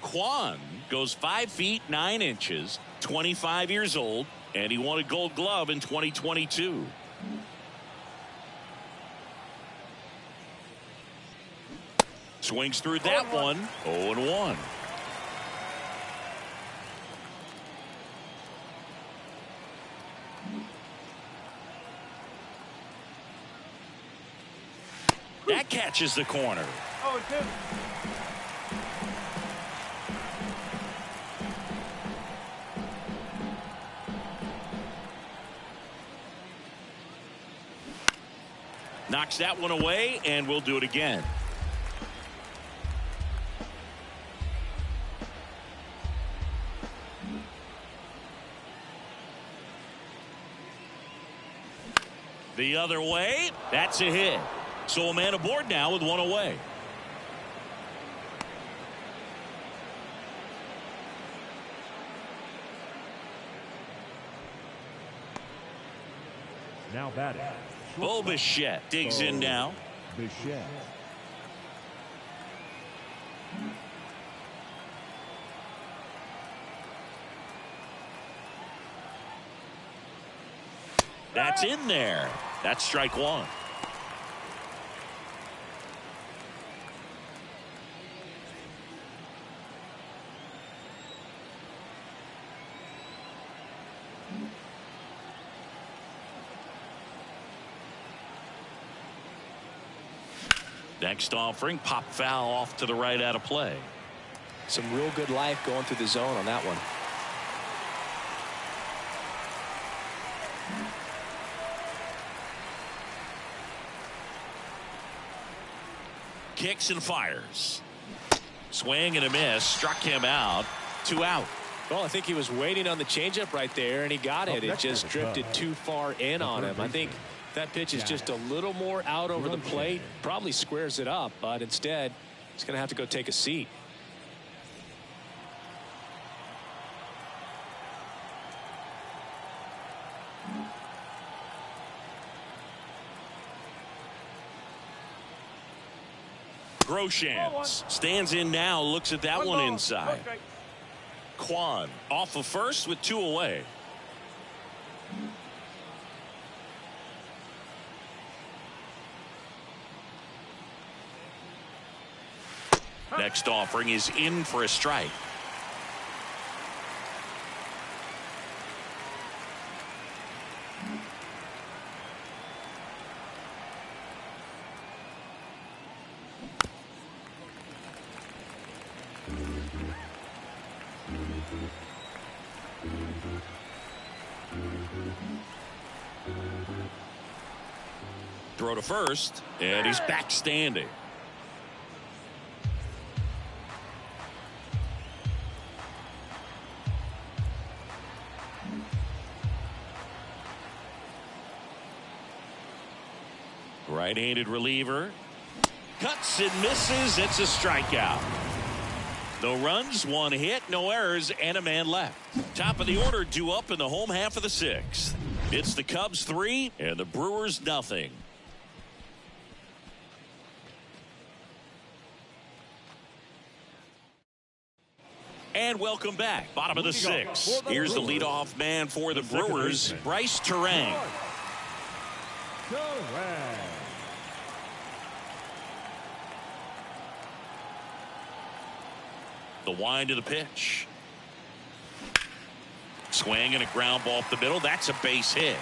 Kwan goes 5 feet 9 inches, 25 years old, and he won a Gold Glove in 2022. Swings through that one. 0-1. That catches the corner. 0-2. Knocks that one away, and we'll do it again. The other way. That's a hit. So a man aboard now with one away. Now batting. Bo Bichette digs in now. Bichette. That's in there. That's strike one. Next offering, pop foul off to the right out of play. Some real good life going through the zone on that one. Kicks and fires. Swing and a miss. Struck him out. 2 out. Well, I think he was waiting on the changeup right there, and he got it. It just drifted too far in on him. I think that pitch is just a little more out over the plate. Probably squares it up, but instead, he's going to have to go take a seat. Groshans stands in now, looks at that one inside. Okay. Kwan off of first with 2 away. Next offering is in for a strike. Throw to first, and he's back standing. Right-handed reliever. Cuts and misses. It's a strikeout. No runs, 1 hit, no errors, and a man left. Top of the order due up in the home half of the 6th. It's the Cubs 3 and the Brewers nothing. And welcome back. Bottom of the 6th. Here's the leadoff man for the Brewers, Bryce Terang. The wind of the pitch. Swing and a ground ball up the middle. That's a base hit.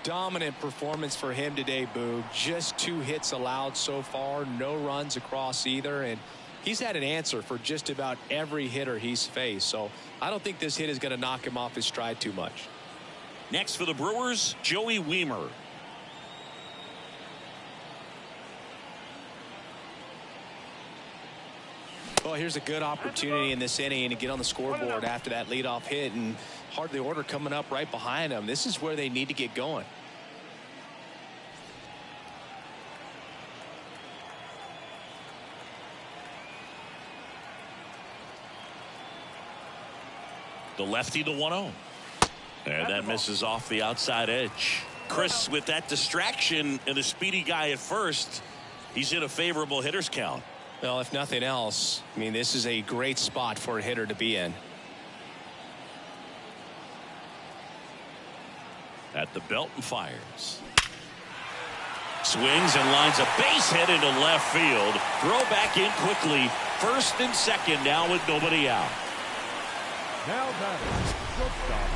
Dominant performance for him today, Boog. Just 2 hits allowed so far. No runs across either. And he's had an answer for just about every hitter he's faced. So I don't think this hit is going to knock him off his stride too much. Next for the Brewers, Joey Wiemer. Well, here's a good opportunity in this inning to get on the scoreboard after that leadoff hit, and Part of the order coming up right behind them. This is where they need to get going. The lefty, the 1-0. And that misses off the outside edge. Chris, with that distraction and the speedy guy at first, he's in a favorable hitter's count. Well, if nothing else, I mean, this is a great spot for a hitter to be in. At the belt and fires. Swings and lines a base hit into left field. Throw back in quickly. First and second now with nobody out. Now batting, shortstop.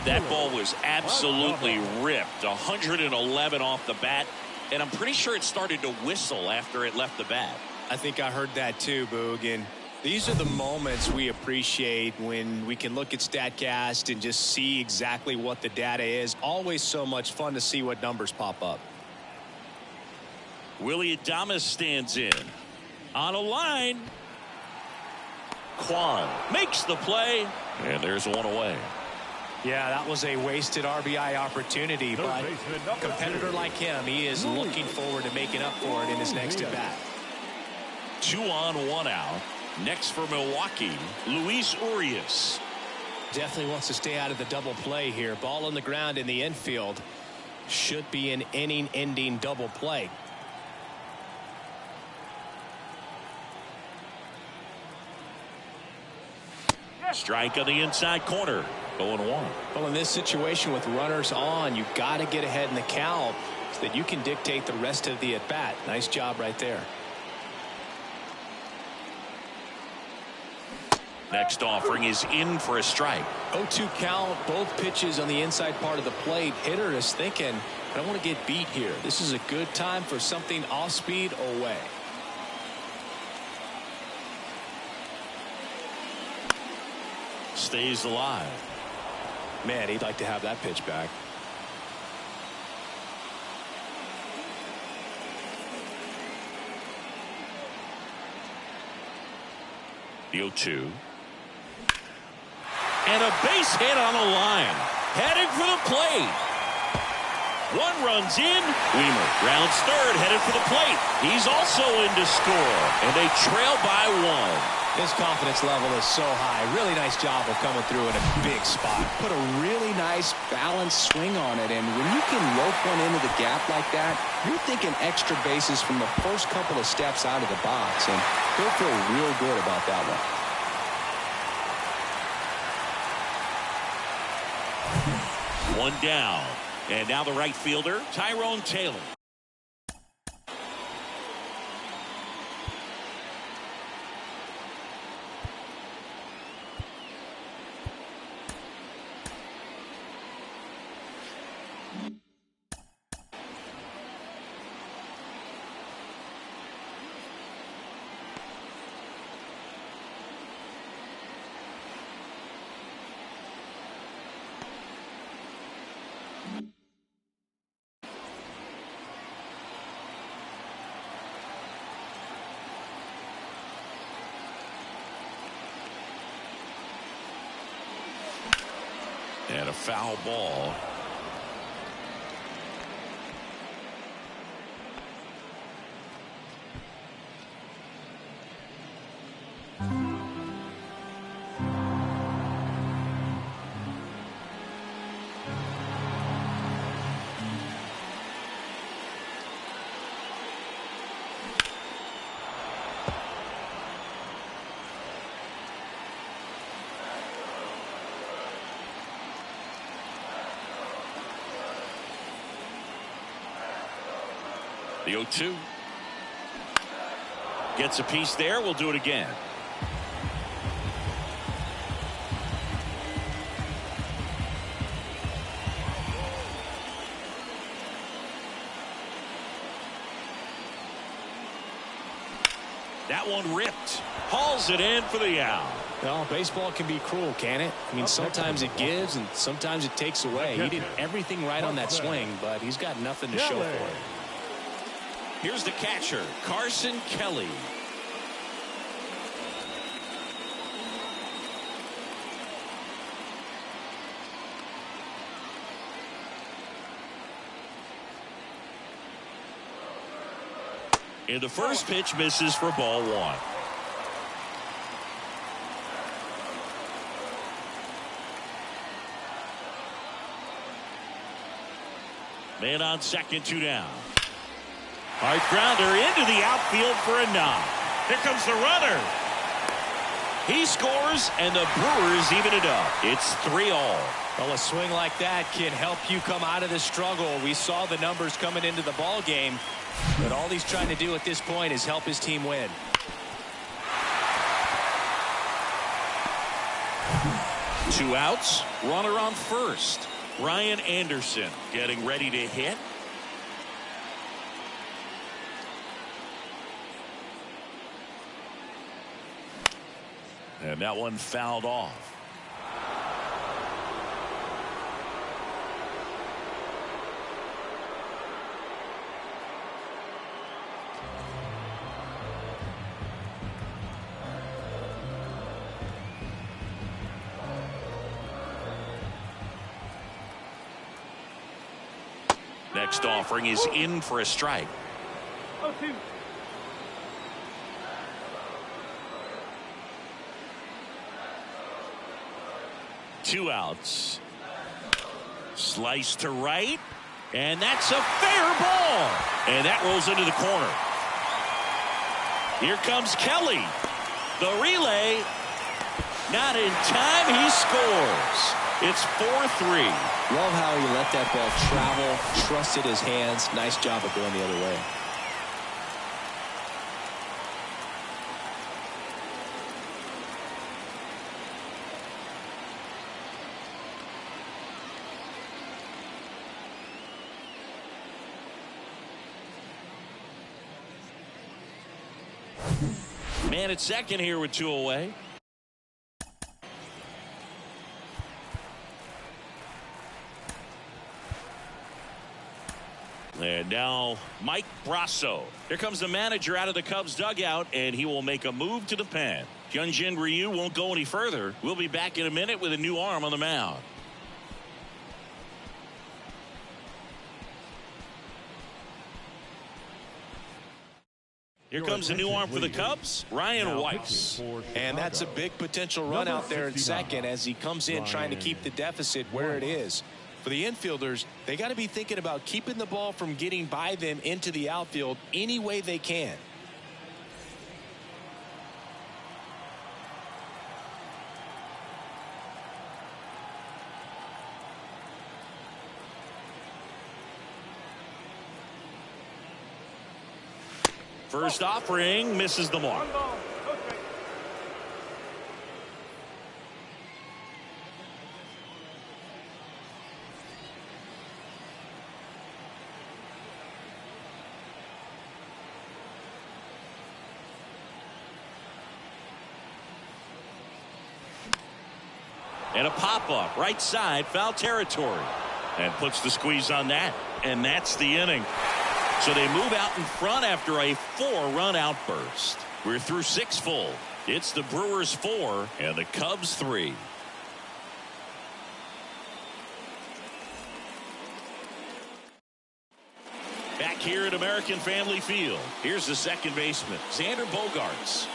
That ball was absolutely ripped. 111 off the bat. And I'm pretty sure it started to whistle after it left the bat. I think I heard that too, Boog. And these are the moments we appreciate when we can look at StatCast and just see exactly what the data is. Always so much fun to see what numbers pop up. Willie Adames stands in. On a line. Kwan makes the play. And there's one away. Yeah, that was a wasted RBI opportunity, but a competitor like him, he is looking forward to making up for it in his next at bat. 2 on, 1 out. Next for Milwaukee, Luis Urias. Definitely wants to stay out of the double play here. Ball on the ground in the infield. Should be an inning-ending double play. Strike on the inside corner. 0-1. Well, in this situation with runners on, you've got to get ahead in the count so that you can dictate the rest of the at-bat. Nice job right there. Next offering is in for a strike. 0-2 count, both pitches on the inside part of the plate. Hitter is thinking, I don't want to get beat here. This is a good time for something off speed away. Stays alive. Man, he'd like to have that pitch back. The 0-2. And a base hit on the line. Heading for the plate. One runs in. Weimer rounds third, headed for the plate. He's also in to score. And they trail by 1. His confidence level is so high. Really nice job of coming through in a big spot. Put a really nice balanced swing on it, and when you can rope one into the gap like that, you're thinking extra bases from the first couple of steps out of the box, and he'll feel real good about that One one. down. And now the right fielder, Tyrone Taylor. And a foul ball. The 0-2. Gets a piece there. We'll do it again. That one ripped. Hauls it in for the out. Well, baseball can be cruel, can it? I mean, sometimes it gives and sometimes it takes away. He did everything right on that swing, but he's got nothing to show for it. Here's the catcher, Carson Kelly. And the first pitch misses for ball one. Man on second, 2 down. Hard grounder into the outfield for a knock. Here comes the runner. He scores, and the Brewers even it up. It's 3-all. Well, a swing like that can help you come out of the struggle. We saw the numbers coming into the ball game, but all he's trying to do at this point is help his team win. Two outs, runner on first. Ryan Anderson getting ready to hit. And that one fouled off. Next offering is in for a strike. 0-2. Two outs. Slice to right. And that's a fair ball. And that rolls into the corner. Here comes Kelly. The relay. Not in time. He scores. It's 4-3. Love how he let that ball travel, trusted his hands. Nice job of going the other way. Man at second here with 2 away. And now Mike Brasso. Here comes the manager out of the Cubs dugout, and he will make a move to the pen. Hyunjin Ryu won't go any further. We'll be back in a minute with a new arm on the mound. Here comes a new arm for the Cubs, Ryan Weiss. And that's a big potential run out there in second as he comes in trying to keep the deficit where it is. For the infielders, they got to be thinking about keeping the ball from getting by them into the outfield any way they can. First offering misses the mark. 1 ball. No strike. And a pop-up right side, foul territory. And puts the squeeze on that. And that's the inning. So they move out in front after a 4-run outburst. We're through 6 full. It's the Brewers 4 and the Cubs 3. Back here at American Family Field, here's the second baseman, Xander Bogaerts.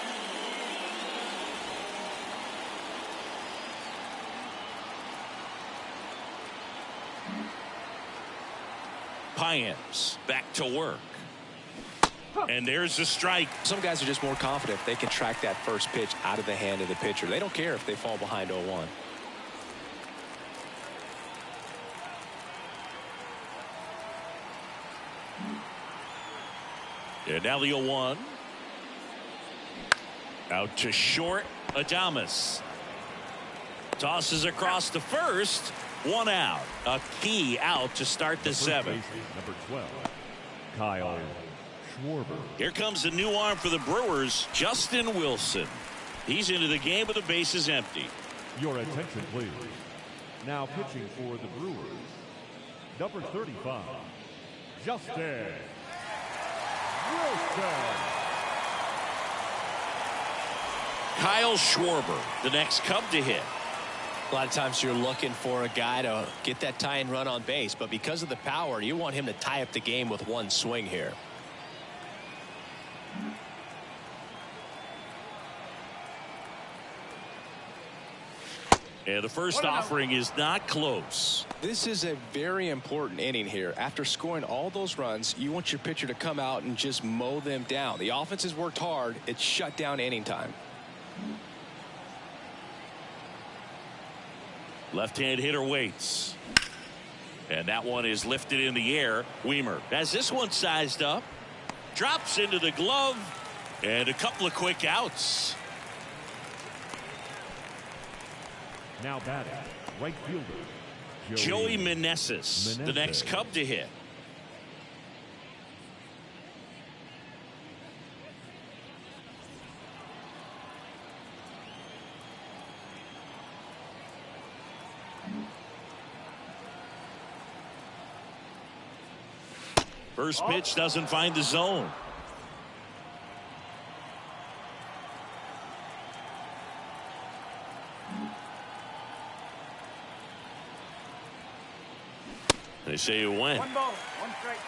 Payams back to work. And there's the strike. Some guys are just more confident they can track that first pitch out of the hand of the pitcher. They don't care if they fall behind 0-1. And now the 0-1. Out to short. Adames tosses across to first. 1 out. A key out to start the 7th. Number 12, Kyle Schwarber. Here comes the new arm for the Brewers, Justin Wilson. He's into the game with the bases empty. Your attention, please. Now pitching for the Brewers, number 35, Justin Wilson. Kyle Schwarber, the next Cub to hit. A lot of times you're looking for a guy to get that tying run on base, but because of the power, you want him to tie up the game with one swing here. And the first offering is not close. This is a very important inning here. After scoring all those runs, you want your pitcher to come out and just mow them down. The offense has worked hard. It's shut down inning time. Left-hand hitter waits. And that one is lifted in the air. Weimer has this one sized up. Drops into the glove. And a couple of quick outs. Now batting, right fielder, Joey Meneses, the next Cub to hit. First pitch doesn't find the zone. They say you win. 1 ball, 1 strike.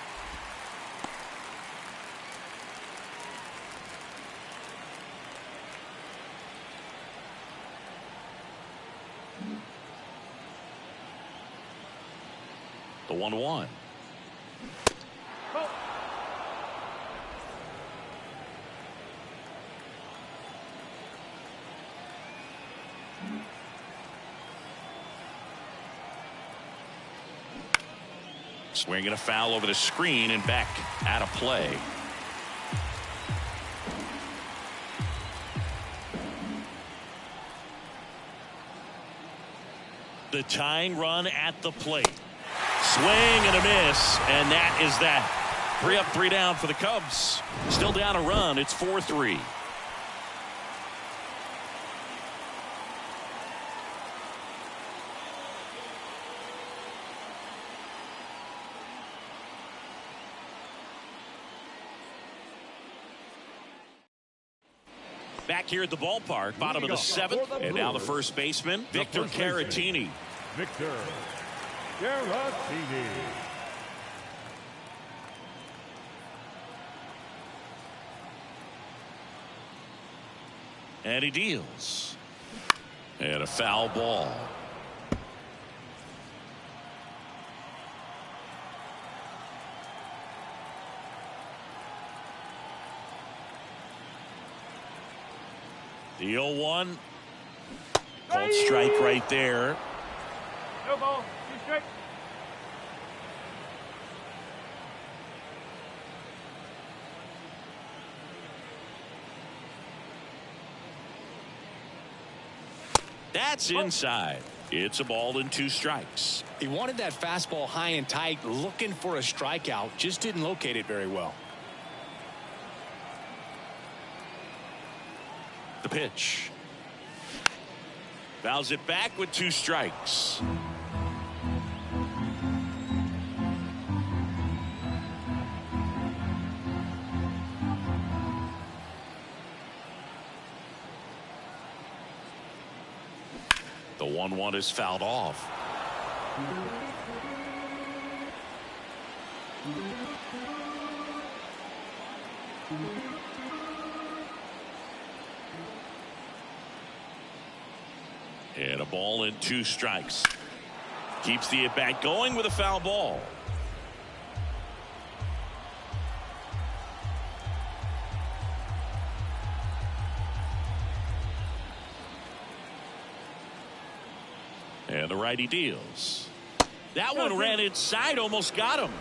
The 1-1. Ball. Swinging a foul over the screen and back out of play. The tying run at the plate. Swing and a miss, and that is that. 3 up, 3 down for the Cubs. Still down a run. It's 4-3. Back here at the ballpark, bottom of the 7th, and now the first baseman, Victor Caratini. Victor Caratini. And he deals. And a foul ball. The 0-1. Called strike right there. No ball, 2 strikes. That's inside. It's a ball and 2 strikes. He wanted that fastball high and tight, looking for a strikeout, just didn't locate it very well. The pitch. Fouls it back with 2 strikes. The 1-1 is fouled off. And a ball and 2 strikes. Keeps the at-bat going with a foul ball. And the righty deals. That one ran inside, almost got him.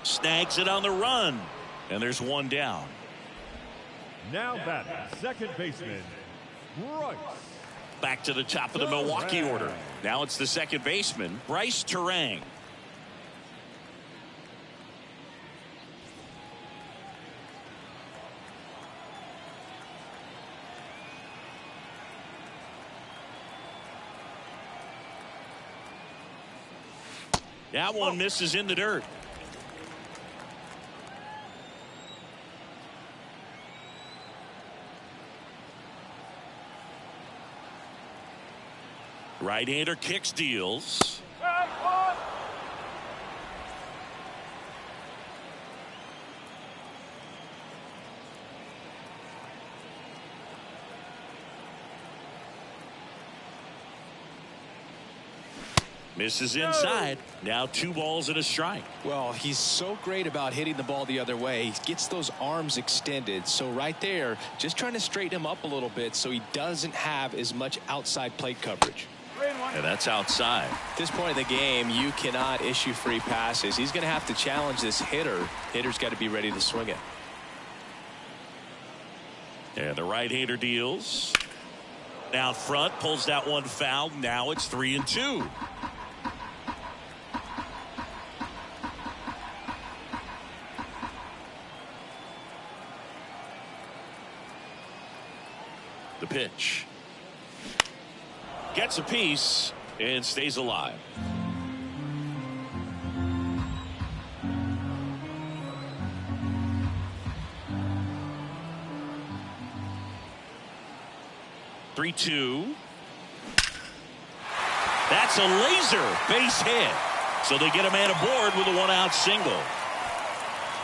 Snags it on the run. And there's 1 down. Now batting, second baseman, Bryce. Back to the top of the Milwaukee order. Now it's the second baseman, Bryce Terang. That one misses in the dirt. Right-hander kicks, deals. Misses inside. Now 2 balls and a strike. Well, he's so great about hitting the ball the other way. He gets those arms extended. So right there, just trying to straighten him up a little bit so he doesn't have as much outside plate coverage. And that's outside. At this point in the game, you cannot issue free passes. He's going to have to challenge this hitter. Hitter's got to be ready to swing it. And the right-hander deals. Down front, pulls that one foul. Now it's 3-2. The pitch. Gets a piece and stays alive. Three-two. That's a laser base hit. So they get a man aboard with a 1-out single.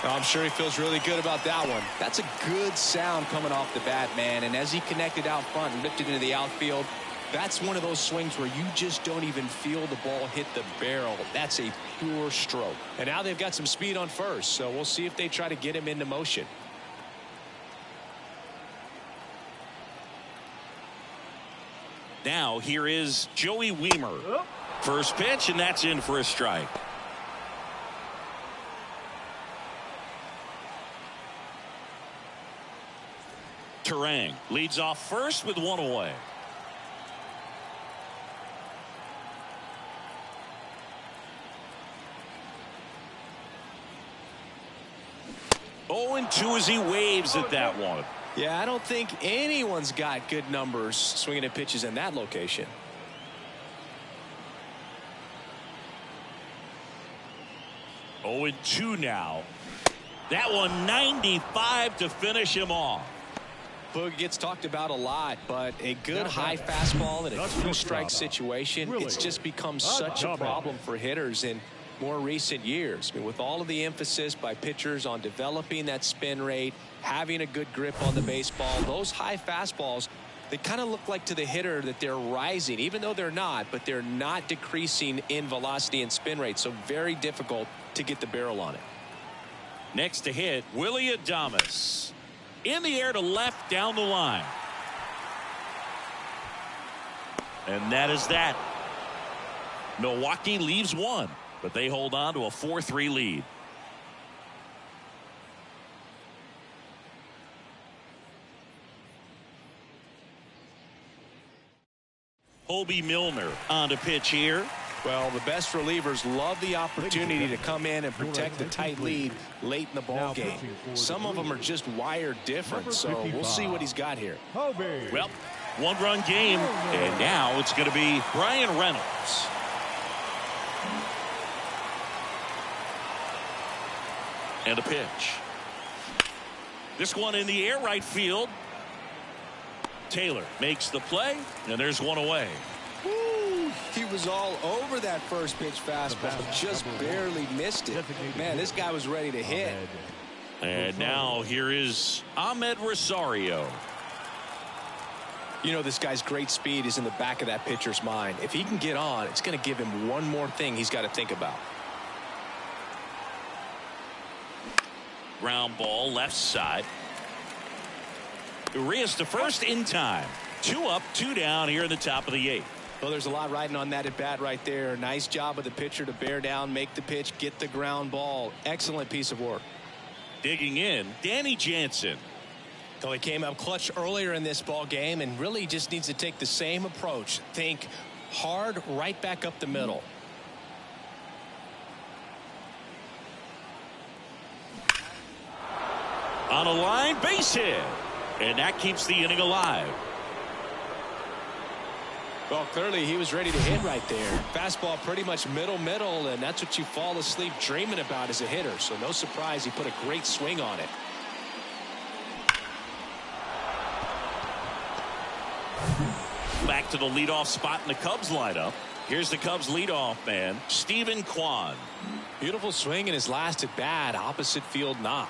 I'm sure he feels really good about that one. That's a good sound coming off the bat, man. And as he connected out front and ripped it into the outfield, that's one of those swings where you just don't even feel the ball hit the barrel. That's a pure stroke. And now they've got some speed on first, so we'll see if they try to get him into motion. Now here is Joey Wiemer. First pitch, and that's in for a strike. Terang leads off first with 1 away. Oh, and 2 as he waves at that one. Yeah, I don't think anyone's got good numbers swinging at pitches in that location. Oh, and 2 now. That one 95 to finish him off. Boog gets talked about a lot, but a good high fastball in a 2-strike situation, it's just become such a problem for hitters in more recent years. I mean, with all of the emphasis by pitchers on developing that spin rate, having a good grip on the baseball, those high fastballs, they kind of look like to the hitter that they're rising, even though they're not, but they're not decreasing in velocity and spin rate, so very difficult to get the barrel on it. Next to hit, Willie Adames. In the air to left down the line. And that is that. Milwaukee leaves 1, but they hold on to a 4-3 lead. Hobie Milner on to pitch here. Well, the best relievers love the opportunity to come in and protect the tight lead late in the ball game. Some of them are just wired different, so we'll see what he's got here. Well, 1-run game, and now it's going to be Brian Reynolds. And a pitch. This one in the air, right field. Taylor makes the play, and there's 1 away. He was all over that first pitch fastball, just barely missed it. Man, this guy was ready to hit. And now here is Ahmed Rosario. You know, this guy's great speed is in the back of that pitcher's mind. If he can get on, it's going to give him one more thing he's got to think about. Ground ball left side. Urias to first in time. 2 up, 2 down here in the top of the 8th. Well, there's a lot riding on that at bat right there. Nice job of the pitcher to bear down, make the pitch, get the ground ball. Excellent piece of work. Digging in, Danny Jansen. So he came up clutch earlier in this ball game and really just needs to take the same approach. Think hard right back up the middle. On a line, base hit. And that keeps the inning alive. Well, clearly he was ready to hit right there. Fastball pretty much middle, and that's what you fall asleep dreaming about as a hitter. So no surprise he put a great swing on it. Back to the leadoff spot in the Cubs lineup. Here's the Cubs leadoff man, Stephen Kwan. Beautiful swing in his last at bat, opposite field knock.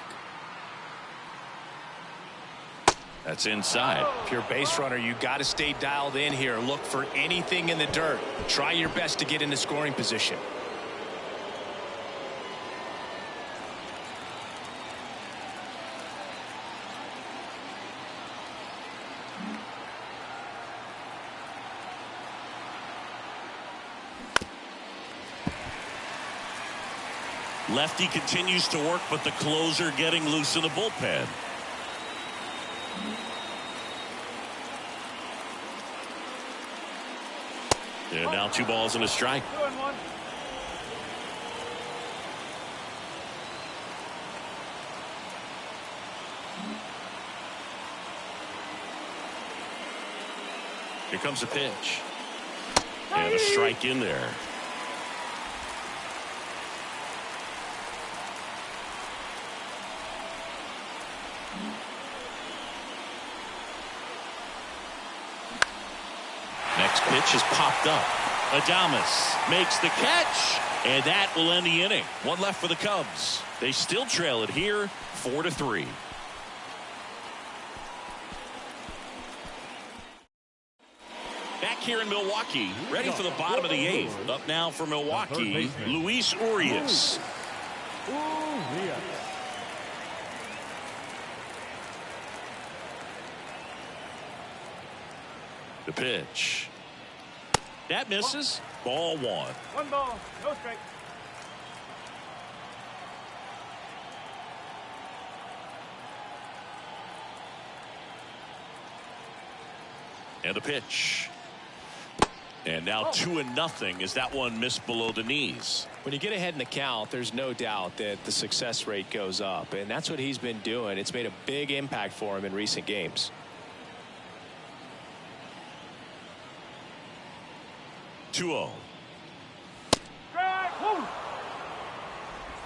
That's inside. If you're a base runner, you got to stay dialed in here. Look for anything in the dirt. Try your best to get into scoring position. Lefty continues to work, but the closer getting loose in the bullpen. And now 2 balls and a strike. 2-1. Here comes a pitch. And a strike in there. Next pitch is popped up. Adames makes the catch, and that will end the inning. 1 left for the Cubs. They still trail it here, 4-3. Back here in Milwaukee, ready for the bottom of the 8th. Up now for Milwaukee, Luis Urias. The pitch. That misses. Ball 1. 1 ball, no strike. And the pitch. And now 2-0 as that one missed below the knees. When you get ahead in the count, there's no doubt that the success rate goes up, and that's what he's been doing. It's made a big impact for him in recent games. 2-0. Strike! Woo!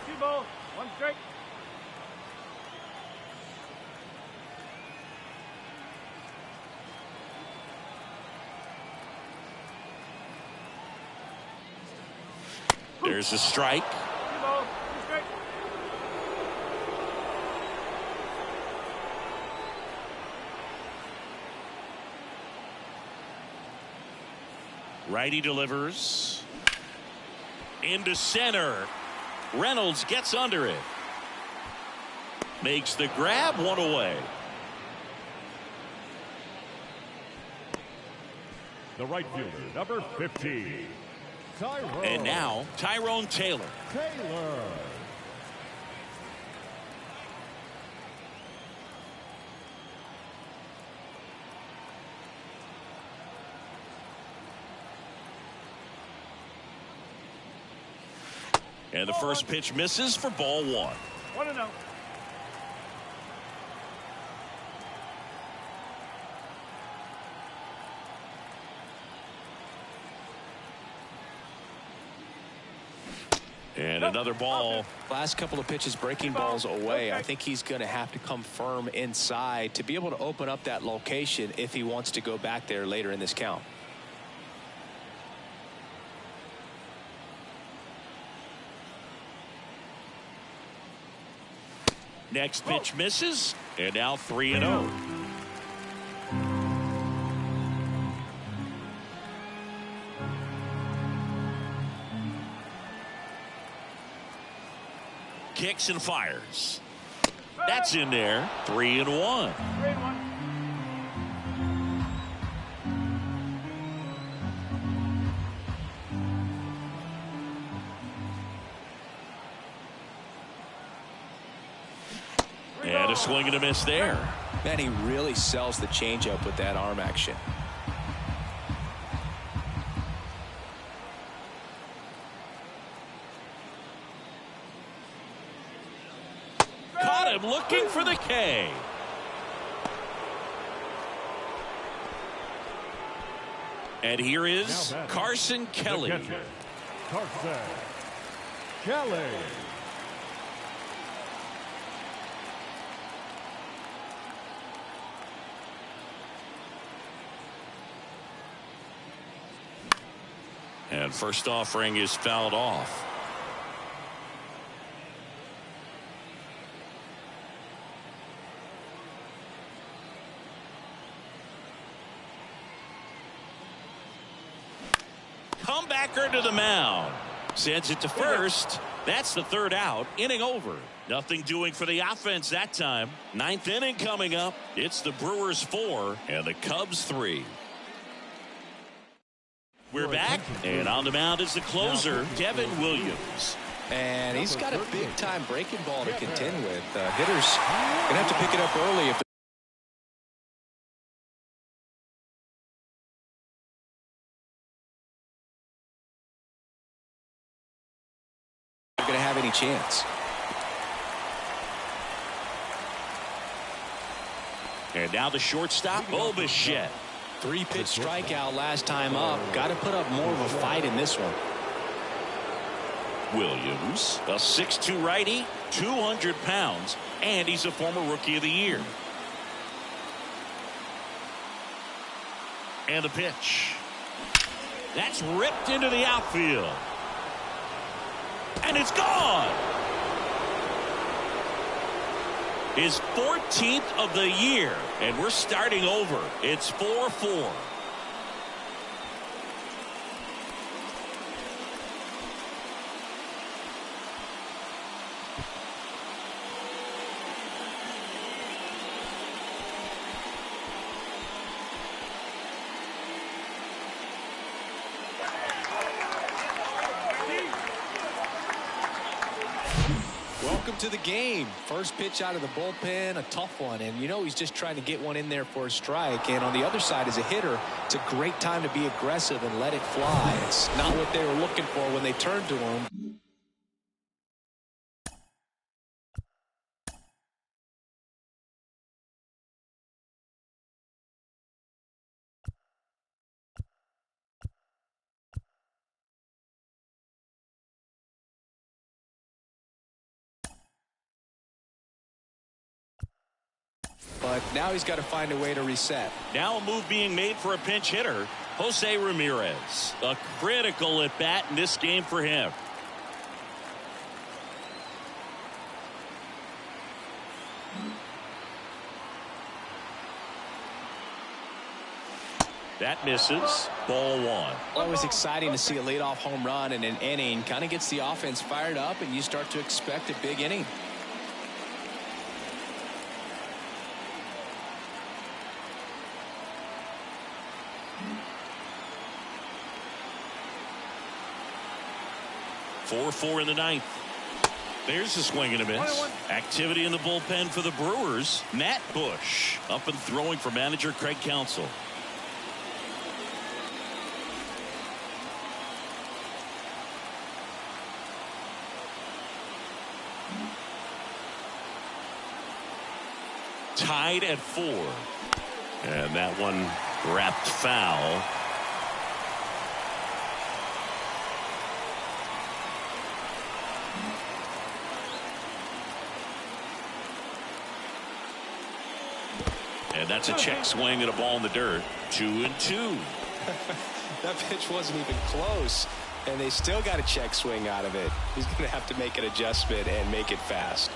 2 balls, 1 strike. There's a strike. 2 balls, 2 strike. Righty delivers. Into center. Reynolds gets under it. Makes the grab, 1 away. The right fielder, number 15. Tyrone. And now Tyrone Taylor. And the first pitch misses for ball 1. 1-0. And another ball. Last couple of pitches breaking balls away. I think he's going to have to come firm inside to be able to open up that location if he wants to go back there later in this count. Next pitch misses, and now 3-0. Kicks and fires. That's in there. 3-1. 3-1. And a swing and a miss there. Man, he really sells the changeup with that arm action. Caught him looking for the K. And here is Carson Kelly. Carson Kelly. And first offering is fouled off. Comebacker to the mound. Sends it to first. That's the third out. Inning over. Nothing doing for the offense that time. Ninth inning coming up. It's the Brewers 4 and the Cubs 3. We're back, and on the mound is the closer, Devin Williams. And he's got a big-time breaking ball to contend with. Hitters going to have to pick it up early if they're going to have any chance. And now the shortstop, Bichette. 3-pitch strikeout last time up. Got to put up more of a fight in this one. Williams, a 6'2" righty, 200 pounds, and he's a former Rookie of the Year. And the pitch. That's ripped into the outfield. And it's gone. His 14th of the year, and we're starting over. It's 4-4. Welcome to the game. First pitch out of the bullpen, a tough one, and you know he's just trying to get one in there for a strike. And on the other side, as a hitter, it's a great time to be aggressive and let it fly. It's not what they were looking for when they turned to him. But now he's got to find a way to reset. Now a move being made for a pinch hitter, Jose Ramirez. A critical at bat in this game for him. That misses. Ball one. Always exciting to see a leadoff home run in an inning. Kind of gets the offense fired up, and you start to expect a big inning. Four in the ninth. There's a swing and a miss. Activity in the bullpen for the Brewers. Matt Bush up and throwing for manager Craig Counsell. Tied at 4. And that one wrapped foul. And that's a check swing and a ball in the dirt. 2-2. That pitch wasn't even close, and they still got a check swing out of it. He's going to have to make an adjustment and make it fast.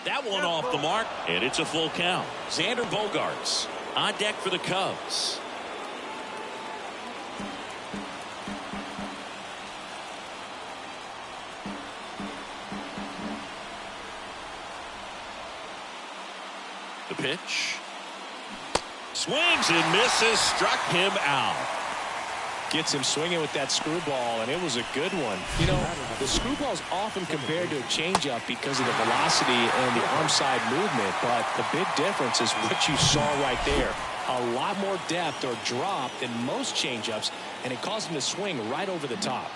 That one off the mark, and it's a full count. Xander Bogaerts on deck for the Cubs. The pitch. Swings and misses. Struck him out. Gets him swinging with that screwball, and it was a good one. You know, the screwball's often compared to a changeup because of the velocity and the arm side movement, but the big difference is what you saw right there. A lot more depth or drop than most changeups, and it caused him to swing right over the top.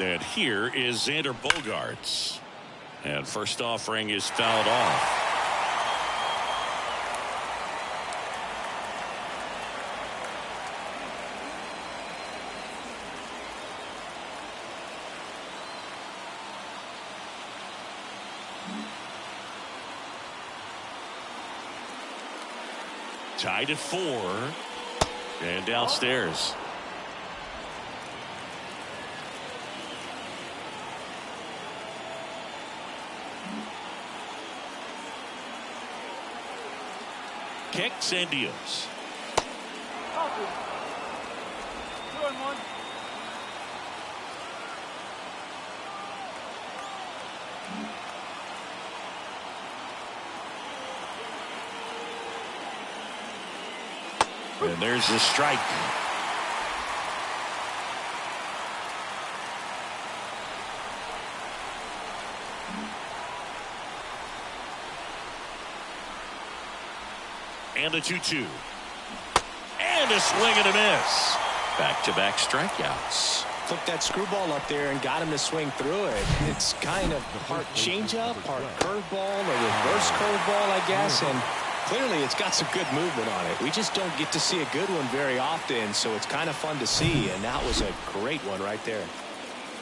And here is Xander Bogaerts. And first offering is fouled off. Tied at 4. And downstairs. Kicks and deals. 2-1. And there's the strike. And a 2-2. And a swing and a miss. Back-to-back strikeouts. Flipped that screwball up there and got him to swing through it. It's kind of part changeup, part curveball, a reverse curveball, I guess. And clearly it's got some good movement on it. We just don't get to see a good one very often, so it's kind of fun to see. And that was a great one right there.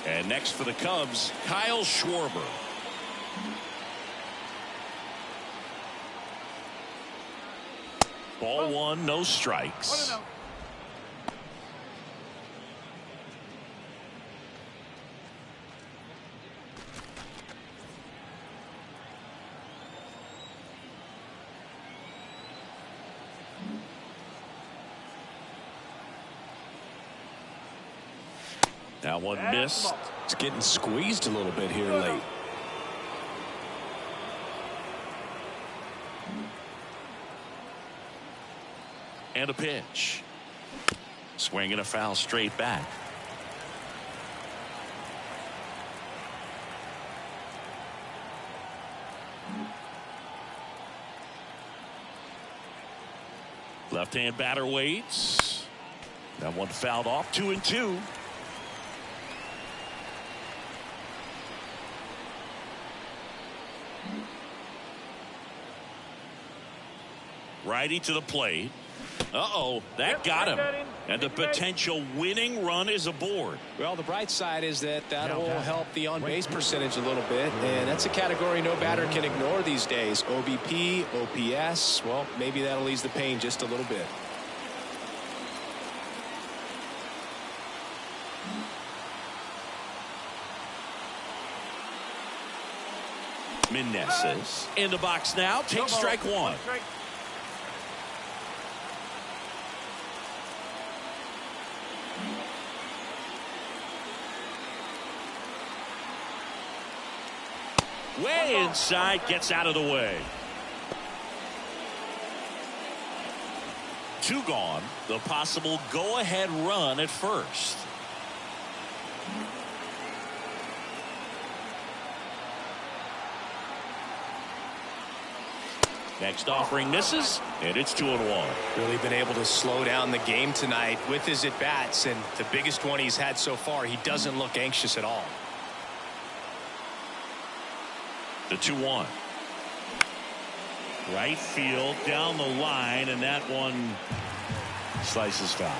And next for the Cubs, Kyle Schwarber. Ball 1, no strikes. 1-0. That one missed. It's getting squeezed a little bit here late. And a pitch. Swing and a foul straight back. Left-hand batter waits. That one fouled off. 2-2. Righty to the plate. Uh-oh, that got him. And the potential winning run is aboard. Well, the bright side is that that'll help the on-base percentage a little bit, and that's a category no batter can ignore these days. OBP, OPS, well, maybe that'll ease the pain just a little bit. Meneses in the box now. Take strike 1. Way inside, gets out of the way. 2 gone. The possible go-ahead run at first. Next offering misses, and it's 2-1. Really been able to slow down the game tonight with his at-bats, and the biggest one he's had so far, he doesn't look anxious at all. The 2-1. Right field down the line, and that one slices foul.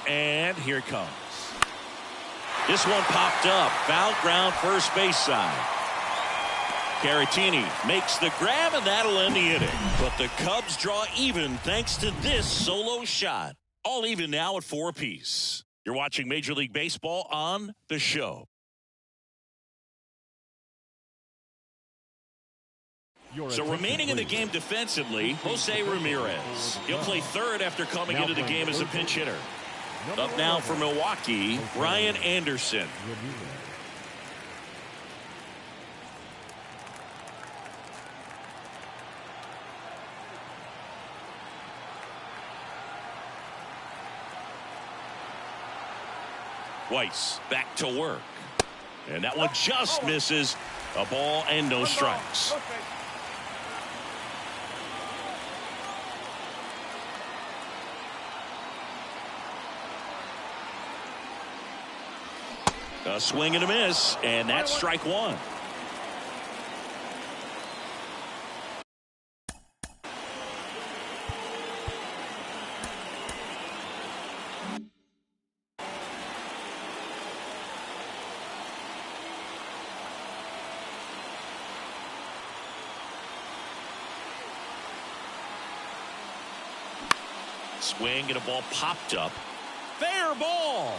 And here it comes. This one popped up. Foul ground, first base side. Caratini makes the grab, and that'll end the inning. But the Cubs draw even thanks to this solo shot. All even now at 4 apiece. You're watching Major League Baseball on The Show. So remaining in the game defensively, Jose Ramirez. He'll play third after coming into the game as a pinch hitter. Up now for Milwaukee, Brian Anderson. Weiss back to work. And that one just misses. A ball and no strikes. A swing and a miss, and that's strike one. Swing and a ball popped up. Fair ball.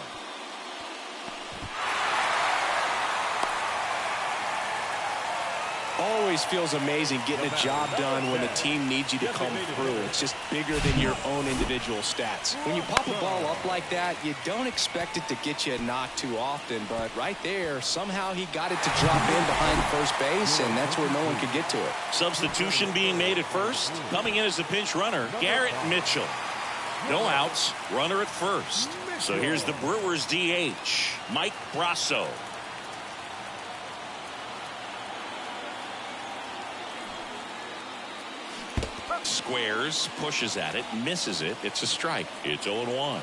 Always feels amazing getting a job done when the team needs you to come through. It's just bigger than your own individual stats. When you pop a ball up like that, you don't expect it to get you a knock too often, but right there, somehow he got it to drop in behind first base, and that's where no one could get to it. Substitution being made at first. Coming in as the pinch runner, Garrett Mitchell. No outs, runner at first. So here's the Brewers DH, Mike Brasso. Squares, pushes at it, misses it. It's a strike. It's 0-1.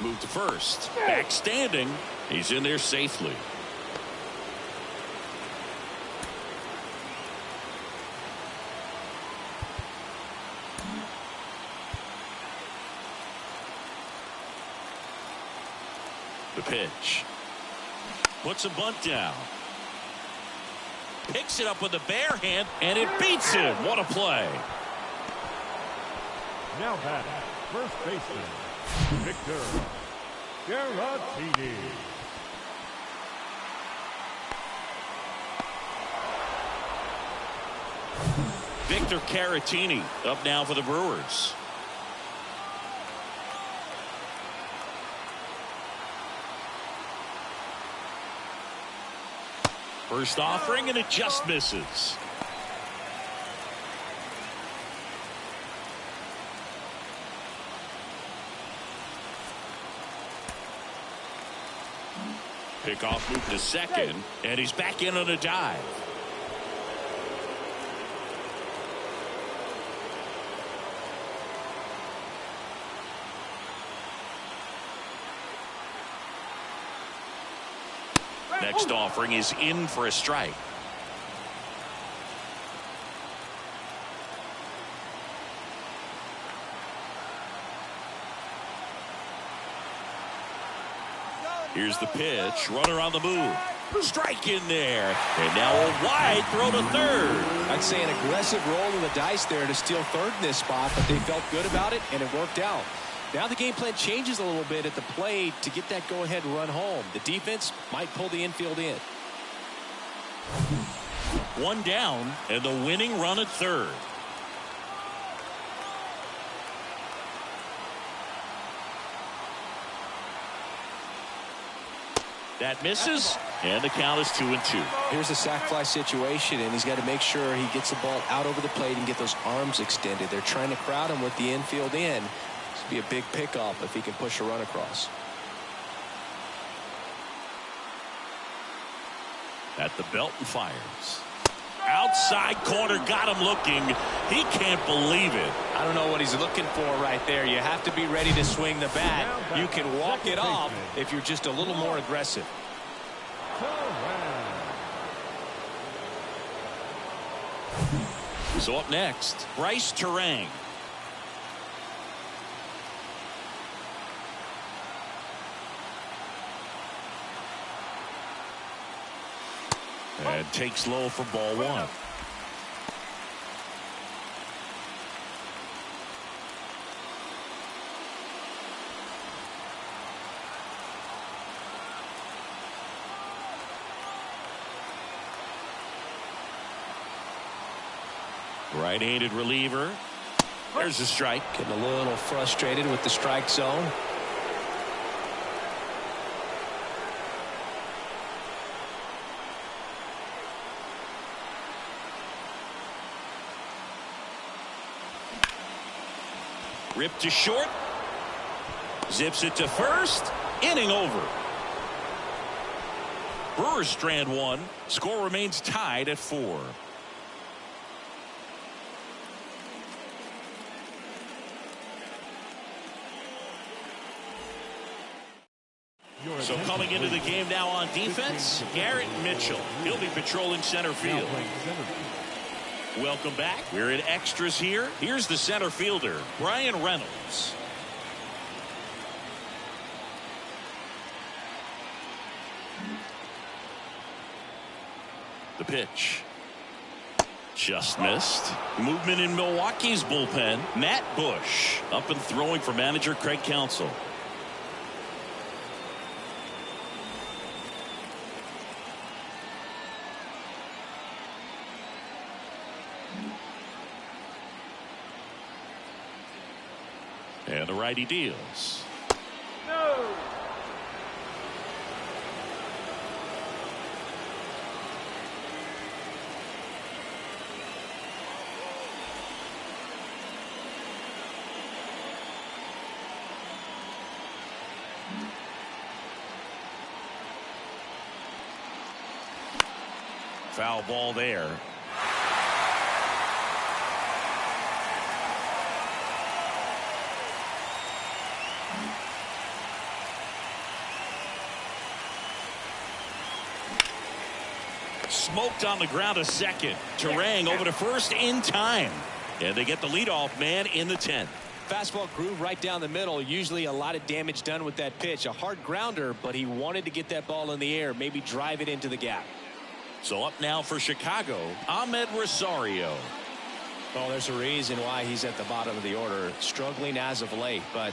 Move to first. Back standing. He's in there safely. The pitch. Puts a bunt down. Picks it up with a bare hand, and it beats him. What a play. Now batting, first baseman, Victor Caratini. Victor Caratini up now for the Brewers. First offering, and it just misses. Pickoff move to second, and he's back in on a dive. Next offering is in for a strike. Here's the pitch. Runner on the move. Strike in there. And now a wide throw to third. I'd say an aggressive roll of the dice there to steal third in this spot, but they felt good about it, and it worked out. Now the game plan changes a little bit at the plate to get that go-ahead run home. The defense might pull the infield in. One down, and the winning run at third. That misses, and the count is 2-2. Here's a sac fly situation, and he's got to make sure he gets the ball out over the plate and get those arms extended. They're trying to crowd him with the infield in. This would be a big pickoff if he can push a run across. At the belt and fires. Outside corner, got him looking. He can't believe it. I don't know what he's looking for right there. You have to be ready to swing the bat. You can walk it off if you're just a little more aggressive. So up next, Bryce Terang. And takes low for ball one. Right-handed reliever. There's a strike. Getting a little frustrated with the strike zone. Ripped to short. Zips it to first. Inning over. Brewers strand one. Score remains tied at 4. So coming into the game now on defense, Garrett Mitchell. He'll be patrolling center field. Welcome back. We're in extras here. Here's the center fielder, Brian Reynolds. The pitch. Just missed. Movement in Milwaukee's bullpen. Matt Bush up and throwing for manager Craig Counsell. And the righty deals. No. Foul ball there. Smoked on the ground a second. Terang over to first in time. And they get the leadoff man in the 10th. Fastball groove right down the middle. Usually a lot of damage done with that pitch. A hard grounder, but he wanted to get that ball in the air, maybe drive it into the gap. So up now for Chicago, Ahmed Rosario. Well, there's a reason why he's at the bottom of the order, struggling as of late, but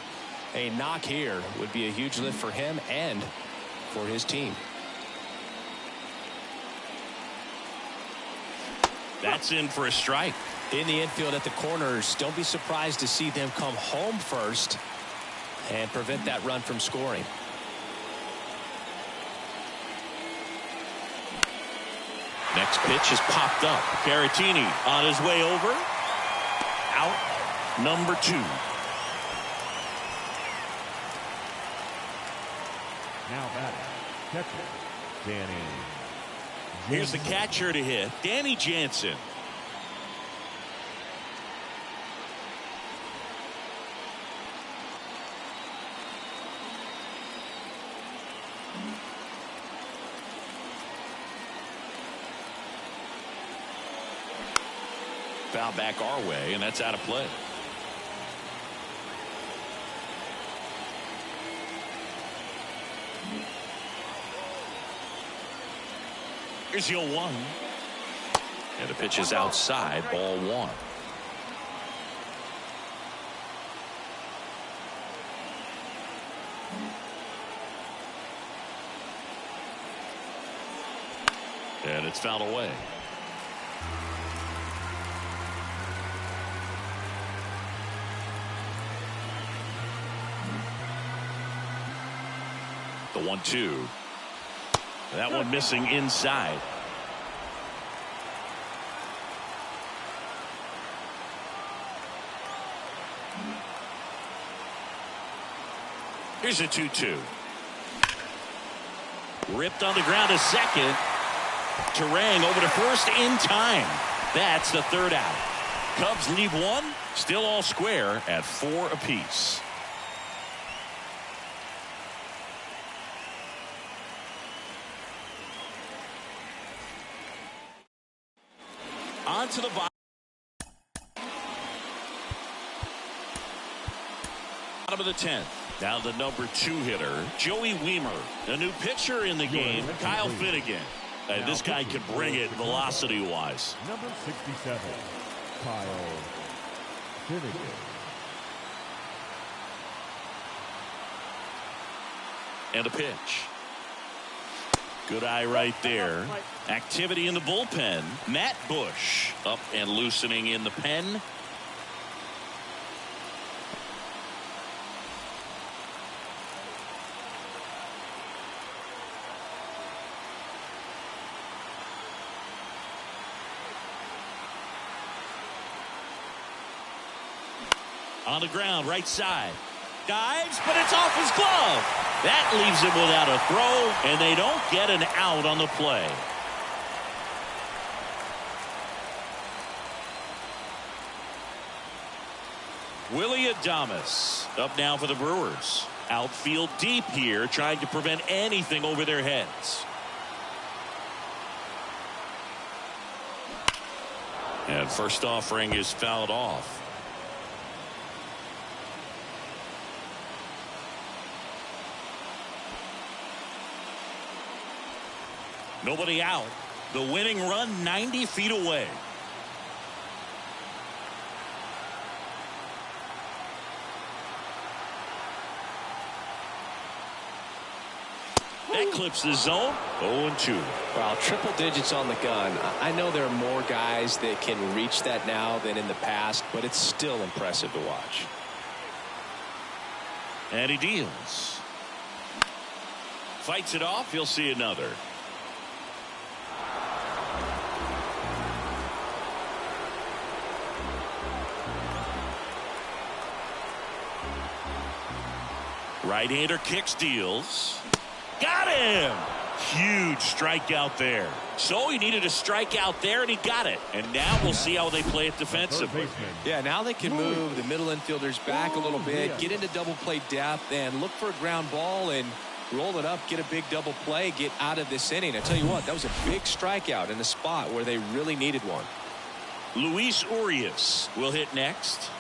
a knock here would be a huge lift for him and for his team. That's in for a strike. In the infield at the corners, don't be surprised to see them come home first and prevent that run from scoring. Next pitch is popped up. Caratini on his way over. Out number 2. Now batting, catcher, Danny. Here's the catcher to hit, Danny Jansen. Foul back our way, and that's out of play. Here's 0-1. And the pitch is outside, ball 1. And it's fouled away. The 1-2. That one missing inside. Here's a 2-2. Ripped on the ground to second. Terang over to first in time. That's the 3rd out. Cubs leave 1. Still all square at 4 apiece. On to the bottom of the 10th. Now the number 2 hitter, Joey Wiemer. A new pitcher in the game, Kyle Finnegan. And this guy can bring it velocity-wise. Number 67, Kyle Finnegan. And a pitch. Good eye right there. Activity in the bullpen. Matt Bush up and loosening in the pen. On the ground, right side. Dives, but it's off his glove. That leaves him without a throw, and they don't get an out on the play. Willy Adames up now for the Brewers. Outfield deep here, trying to prevent anything over their heads. And first offering is fouled off. Nobody out. The winning run 90 feet away. That clips the zone. 0-2. Wow, triple digits on the gun. I know there are more guys that can reach that now than in the past, but it's still impressive to watch. And he deals. Fights it off. He'll see another. Right-hander kicks, deals. Got him! Huge strikeout there. So he needed a strikeout there, and he got it. And now we'll see how they play it defensively. Yeah, now they can move the middle infielders back a little bit, get into double play depth, and look for a ground ball and roll it up, get a big double play, get out of this inning. I tell you what, that was a big strikeout in a spot where they really needed one. Luis Urias will hit next.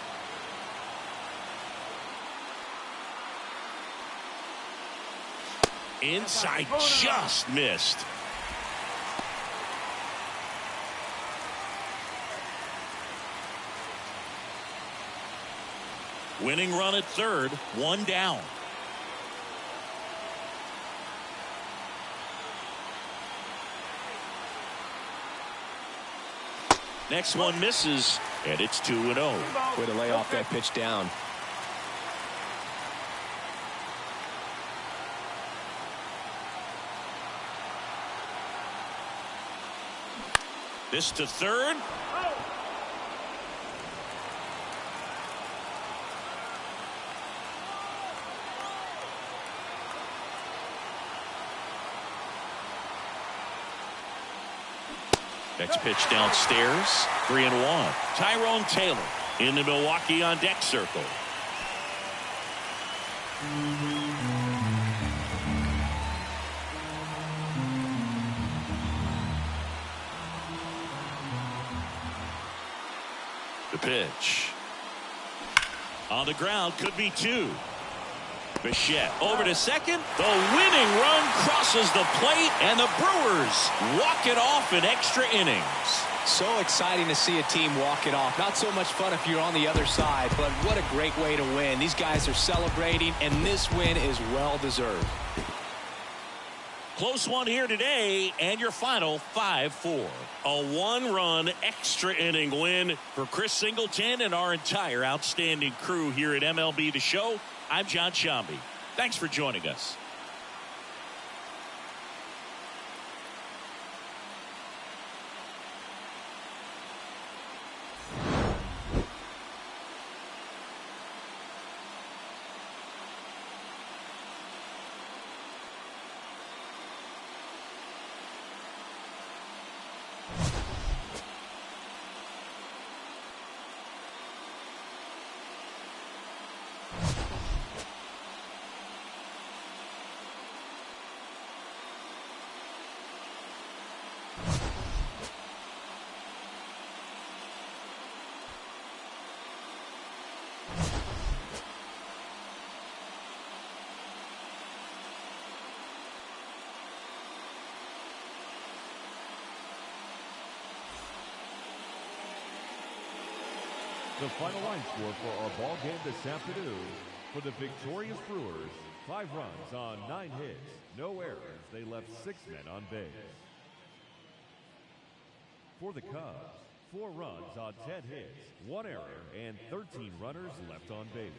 Inside, just missed. Winning run at third, one down. Next one misses, and it's 2-0. Way to lay off that pitch down. This to third. Next pitch downstairs. 3-1. Tyrone Taylor in the Milwaukee on deck circle. The pitch. On the ground, could be two. Bichette over to second. The winning run crosses the plate, and the Brewers walk it off in extra innings. So exciting to see a team walk it off. Not so much fun if you're on the other side, but what a great way to win. These guys are celebrating, and this win is well deserved. Close one here today, and your final 5-4. A one-run extra inning win for Chris Singleton and our entire outstanding crew here at MLB The Show. I'm John Shambi. Thanks for joining us. The final line score for our ball game this afternoon: for the victorious Brewers, 5 runs on 9 hits, no errors. They left 6 men on base. For the Cubs, 4 runs on 10 hits, 1 error, and 13 runners left on base.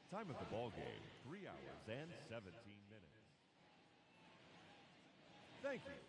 Time of the ball game, 3 hours and 17 minutes. Thank you.